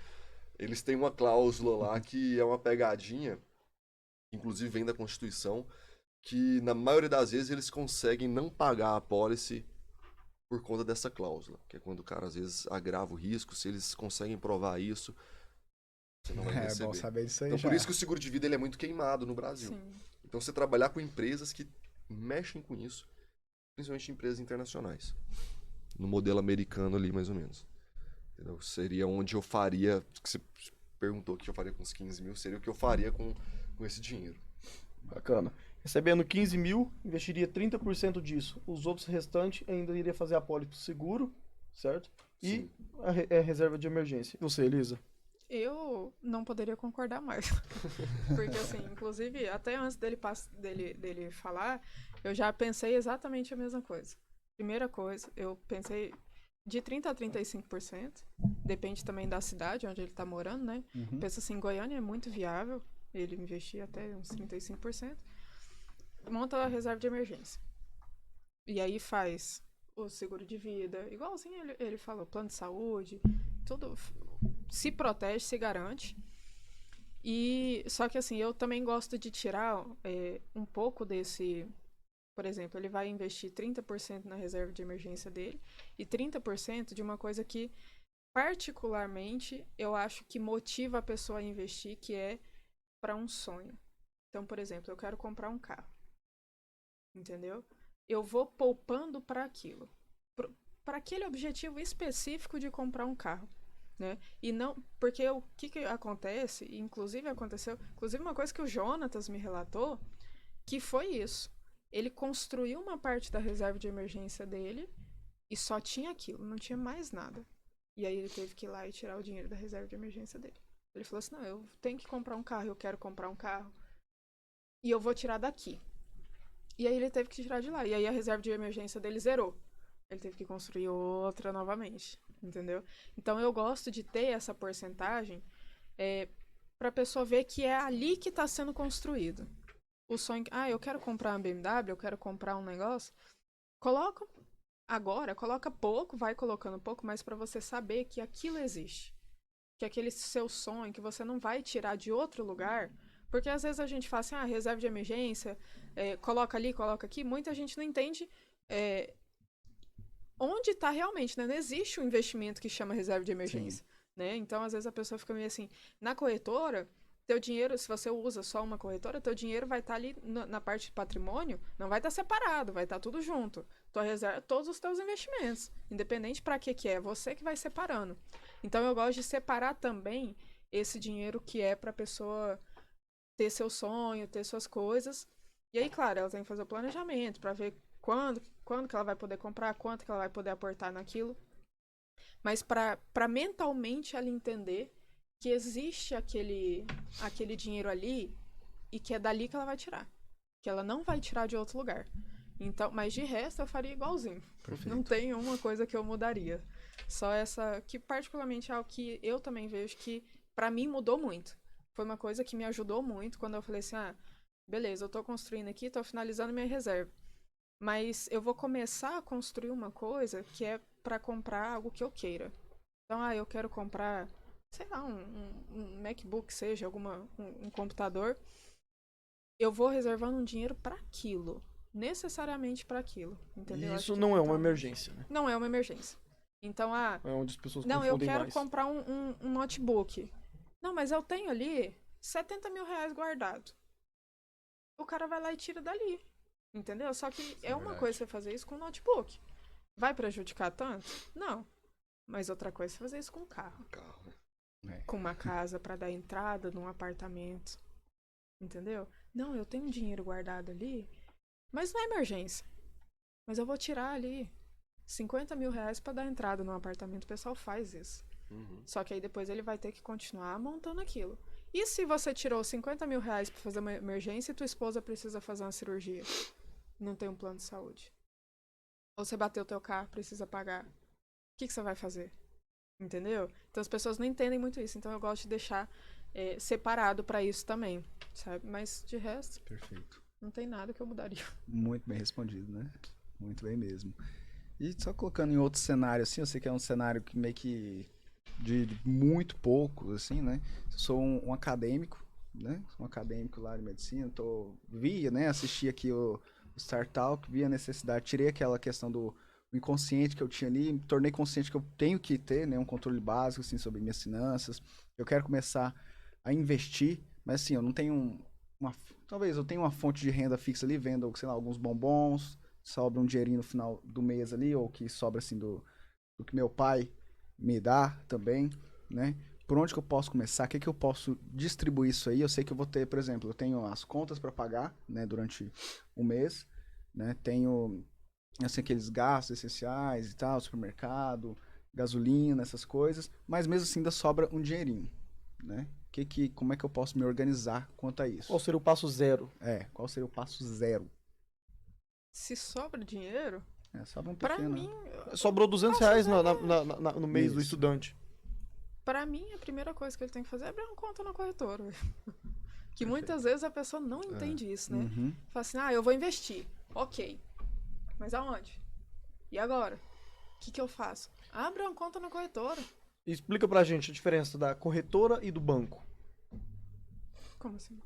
eles têm uma cláusula lá que é uma pegadinha. inclusive vem da Constituição, que na maioria das vezes eles conseguem não pagar a apólice por conta dessa cláusula, que é quando o cara às vezes agrava o risco, se eles conseguem provar isso, você não vai É receber. bom saber disso aí Então já. por isso que o seguro de vida ele é muito queimado no Brasil. Sim. Então você trabalhar com empresas que mexem com isso, principalmente empresas internacionais, no modelo americano ali mais ou menos. Entendeu? Seria onde eu faria, que você perguntou o que eu faria com os 15 mil, seria o que eu faria com esse dinheiro. Bacana. Recebendo 15 mil, investiria 30% disso. Os outros restantes ainda iria fazer apólice pro seguro, certo? E Sim. a reserva de emergência. E você, Elisa? Eu não poderia concordar mais. Porque, assim, inclusive, até antes dele falar, eu já pensei exatamente a mesma coisa. Primeira coisa, eu pensei de 30% a 35%. Depende também da cidade onde ele está morando, né? Uhum. Pensa assim, Goiânia é muito viável. Ele investir até uns 35%. Monta a reserva de emergência. E aí faz o seguro de vida, igualzinho ele falou, plano de saúde, tudo se protege, se garante. E só que assim, eu também gosto de tirar um pouco desse, por exemplo, ele vai investir 30% na reserva de emergência dele e 30% de uma coisa que particularmente eu acho que motiva a pessoa a investir, que é para um sonho. Então, por exemplo, eu quero comprar um carro. Entendeu? Eu vou poupando para aquilo. Para aquele objetivo específico de comprar um carro. Né? E não. Porque o que acontece, inclusive aconteceu. Inclusive, uma coisa que o Jonatas me relatou, que foi isso. Ele construiu uma parte da reserva de emergência dele e só tinha aquilo, não tinha mais nada. E aí ele teve que ir lá e tirar o dinheiro da reserva de emergência dele. Ele falou assim: não, eu tenho que comprar um carro, eu quero comprar um carro. E eu vou tirar daqui. E aí ele teve que tirar de lá. E aí a reserva de emergência dele zerou. Ele teve que construir outra novamente. Entendeu? Então eu gosto de ter essa porcentagem pra pessoa ver que é ali que tá sendo construído. O sonho. Eu quero comprar uma BMW, eu quero comprar um negócio. Coloca agora, coloca pouco, vai colocando pouco, mas pra você saber que aquilo existe. Que aquele seu sonho, que você não vai tirar de outro lugar. Porque às vezes a gente fala assim, reserva de emergência, coloca ali, coloca aqui. Muita gente não entende onde está realmente, né? Não existe um investimento que chama reserva de emergência, né? Então, às vezes a pessoa fica meio assim, na corretora, teu dinheiro, se você usa só uma corretora, teu dinheiro vai estar ali na parte de patrimônio, não vai estar separado, vai estar tudo junto. Tua reserva, todos os teus investimentos, independente para que é, você que vai separando. Então, eu gosto de separar também esse dinheiro que é para a pessoa ter seu sonho, ter suas coisas. E aí, claro, ela tem que fazer o planejamento para ver quando que ela vai poder comprar, quanto que ela vai poder aportar naquilo. Mas para mentalmente ela entender que existe aquele dinheiro ali e que é dali que ela vai tirar. Que ela não vai tirar de outro lugar. Então, mas de resto eu faria igualzinho. Perfeito. Não tem uma coisa que eu mudaria. Só essa, que particularmente é algo que eu também vejo que para mim mudou muito. Foi uma coisa que me ajudou muito quando eu falei assim, beleza, eu tô construindo aqui, tô finalizando minha reserva. Mas eu vou começar a construir uma coisa que é para comprar algo que eu queira. Então, eu quero comprar, sei lá, um MacBook, seja, um computador. Eu vou reservando um dinheiro para aquilo. Necessariamente para aquilo. Entendeu? E isso não é uma emergência, né? Não é uma emergência. Então, É onde as pessoas não, eu confundem quero mais. comprar um notebook. Não, mas eu tenho ali 70 mil reais guardado. O cara vai lá e tira dali. Entendeu? Só que é uma coisa você fazer isso com um notebook. Vai prejudicar tanto? Não. Mas outra coisa é fazer isso com um carro. Com uma casa para dar entrada num apartamento. Entendeu? Não, eu tenho um dinheiro guardado ali, mas não é emergência. Mas eu vou tirar ali 50 mil reais para dar entrada num apartamento. O pessoal faz isso. Uhum. Só que aí depois ele vai ter que continuar montando aquilo. E se você tirou 50 mil reais pra fazer uma emergência e tua esposa precisa fazer uma cirurgia? Não tem um plano de saúde. Ou você bateu teu carro, precisa pagar. O que você vai fazer? Entendeu? Então as pessoas não entendem muito isso. Então eu gosto de deixar separado pra isso também, sabe? Mas de resto, Perfeito. não tem nada que eu mudaria. Muito bem respondido, né? Muito bem mesmo. E só colocando em outro cenário, assim, eu sei que é um cenário que meio que de muito pouco, assim, né? Eu sou um acadêmico, né? Sou um acadêmico lá de medicina, via, né? Assisti aqui o Startup, vi a necessidade, tirei aquela questão do inconsciente que eu tinha ali, me tornei consciente que eu tenho que ter, né, um controle básico, assim, sobre minhas finanças. Eu quero começar a investir, mas assim, eu não tenho talvez eu tenha uma fonte de renda fixa ali, vendo, sei lá, alguns bombons, sobra um dinheirinho no final do mês ali, ou que sobra, assim, do que meu pai me dá também, né? Por onde que eu posso começar? O que que eu posso distribuir isso aí? Eu sei que eu vou ter, por exemplo, eu tenho as contas para pagar, né, durante um mês, né? Tenho, assim, aqueles gastos essenciais e tal, supermercado, gasolina, essas coisas, mas mesmo assim ainda sobra um dinheirinho, né? Como é que eu posso me organizar quanto a isso? Qual seria o passo 0? Qual seria o passo 0? Se sobra dinheiro, Sobra um pra pequeno. mim, Sobrou R$200 no mês do Isso. estudante. pra mim, a primeira coisa que ele tem que fazer é abrir uma conta na corretora. Que muitas vezes a pessoa não entende isso, né? Uhum. Fala assim, eu vou investir. Ok. Mas aonde? E agora? O que eu faço? Abra uma conta na corretora. Explica pra gente a diferença da corretora e do banco. Como assim?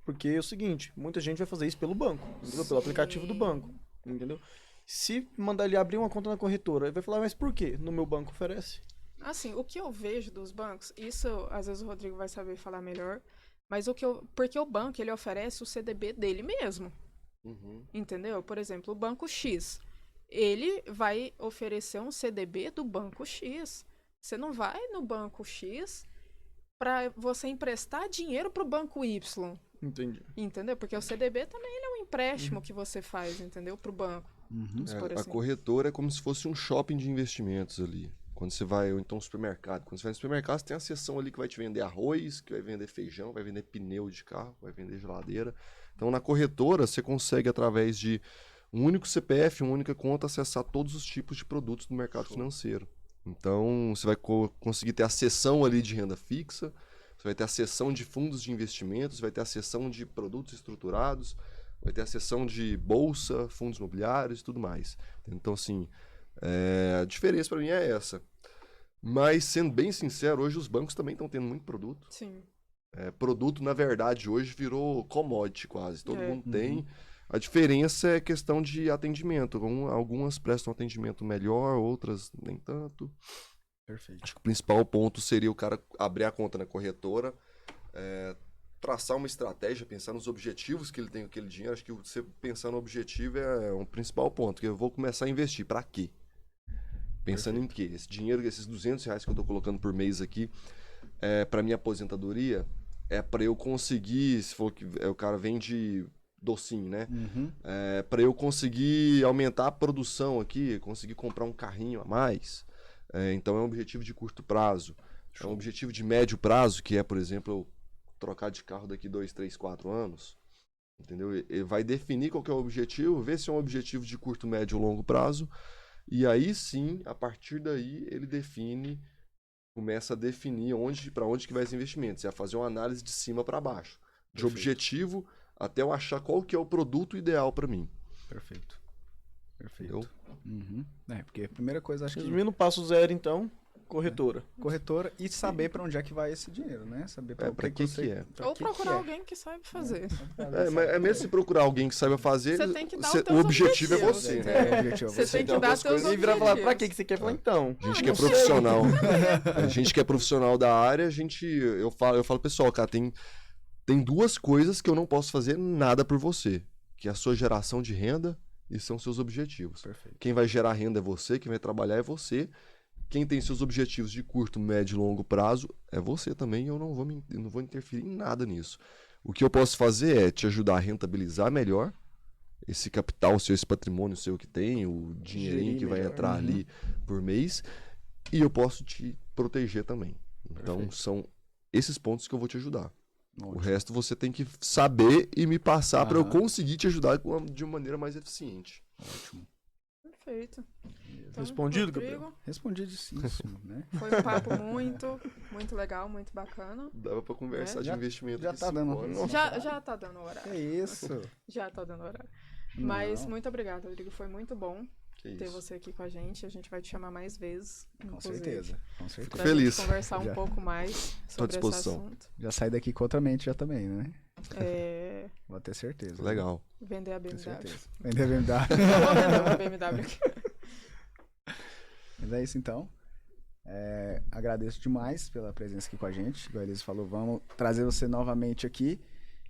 Porque é o seguinte, muita gente vai fazer isso pelo banco, entendeu? Pelo aplicativo do banco, entendeu? Se mandar ele abrir uma conta na corretora, ele vai falar, mas por quê? No meu banco oferece. Assim, o que eu vejo dos bancos, isso às vezes o Rodrigo vai saber falar melhor, mas porque o banco ele oferece o CDB dele mesmo, Uhum. entendeu? Por exemplo, o banco X, ele vai oferecer um CDB do banco X. Você não vai no banco X para você emprestar dinheiro pro banco Y, Entendi. entendeu? Porque o CDB também ele é um empréstimo que você faz, entendeu? Pro banco. Vamos por A assim. corretora é como se fosse um shopping de investimentos ali. Quando você vai, ou então um supermercado. Quando você vai no supermercado, você tem a seção ali que vai te vender arroz, que vai vender feijão, vai vender pneu de carro, vai vender geladeira. Então, na corretora, você consegue, através de um único CPF, uma única conta, acessar todos os tipos de produtos do mercado financeiro. Então, você vai conseguir ter a seção ali de renda fixa, você vai ter a seção de fundos de investimentos, vai ter a seção de produtos estruturados, vai ter a seção de bolsa, fundos imobiliários e tudo mais. Então, assim, a diferença para mim é essa. Mas, sendo bem sincero, hoje os bancos também estão tendo muito produto. Sim. Produto, na verdade, hoje virou commodity quase. Todo É. mundo tem. A diferença é questão de atendimento. Algumas prestam atendimento melhor, outras nem tanto. Perfeito. Acho que o principal ponto seria o cara abrir a conta na corretora, traçar uma estratégia, pensar nos objetivos que ele tem com aquele dinheiro. Acho que você pensar no objetivo é um principal ponto. Que eu vou começar a investir. Para quê? Pensando em quê? Esse dinheiro, esses R$200 que eu estou colocando por mês aqui, para minha aposentadoria, é para eu conseguir, se for que o cara vende docinho, né? Uhum. Para eu conseguir aumentar a produção aqui, conseguir comprar um carrinho a mais. Então é um objetivo de curto prazo. É um objetivo de médio prazo, que é, por exemplo, eu trocar de carro daqui 2, 3, 4 anos. Entendeu? Ele vai definir qual que é o objetivo, ver se é um objetivo de curto, médio ou longo prazo. E aí sim, a partir daí, ele começa a definir para onde que vai esse investimento. Você vai fazer uma análise de cima para baixo. De objetivo até eu achar qual que é o produto ideal para mim. Perfeito. Entendeu? Uhum. Porque a primeira coisa, acho que Resumindo, passo 0, então, corretora. corretora e saber para onde é que vai esse dinheiro, né? Saber para pra que que é. pra Ou que procurar que é. alguém que saiba fazer. Mas mesmo se procurar alguém que saiba fazer, Você tem que dar os o teus objetivo é objetivos. você, né? O objetivo é Você você. tem que tem dar algumas teus coisas E virar e falar, pra objetivos. que você quer? Falar, então. A gente que é profissional. A gente que é profissional da área, eu falo, pessoal, cara, tem duas coisas que eu não posso fazer nada por você, que é a sua geração de renda e são seus objetivos. Perfeito. Quem vai gerar renda é você, quem vai trabalhar é você. Quem tem seus objetivos de curto, médio e longo prazo é você também, e eu não vou interferir em nada nisso. O que eu posso fazer é te ajudar a rentabilizar melhor esse capital seu, esse patrimônio seu que tem, o dinheirinho que vai melhor. entrar ali por mês, e eu posso te proteger também. Então, Perfeito. são esses pontos que eu vou te ajudar. O Ótimo. resto você tem que saber e me passar para eu Aham. conseguir te ajudar de uma maneira mais eficiente. Ótimo. Perfeito. Então, Respondido, Rodrigo, Respondidíssimo, né? foi um papo muito legal, muito bacana. Dava para conversar de Já- investimento já aqui tá 5 dando. horas. Nossa. Já tá dando horário. Que isso? Já tá dando horário. Não. Mas muito obrigada, Rodrigo. Foi muito bom. Que ter isso. você aqui com a gente. A gente vai te chamar mais vezes, Com inclusive, certeza, com certeza. pra Feliz. gente conversar um Já. pouco mais Tô à sobre esse disposição. assunto. Já saí daqui com outra mente já também, né? É, Vou ter certeza. Legal. vender a Tenho BMW. certeza. Vender a BMW. Eu vou vender uma BMW aqui. Mas é isso então. Agradeço demais pela presença aqui com a gente. Igual a Elisa falou, vamos trazer você novamente aqui.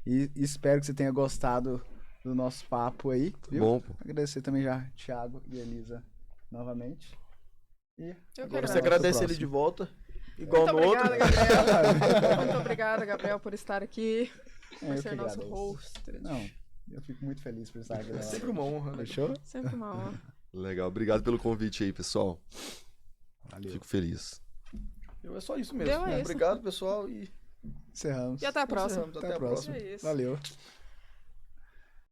E espero que você tenha gostado do nosso papo aí. Viu? Bom, pô. Agradecer também já Thiago e Elisa novamente. E Eu que Agora até você o agradece ele próximo. de volta. Igual Muito no outro. obrigada, Gabriel. Muito obrigada, Gabriel, por estar aqui. Por eu que ser nosso agradeço. host. Não, eu fico muito feliz por estar aqui. É sempre uma honra, né? Fechou? Sempre uma honra. Legal. Obrigado pelo convite aí, pessoal. Valeu. Fico feliz. É só isso mesmo. Deu, é isso. Obrigado, pessoal. E Encerramos. E até a próxima. encerramos. Até a próxima. É isso. Valeu.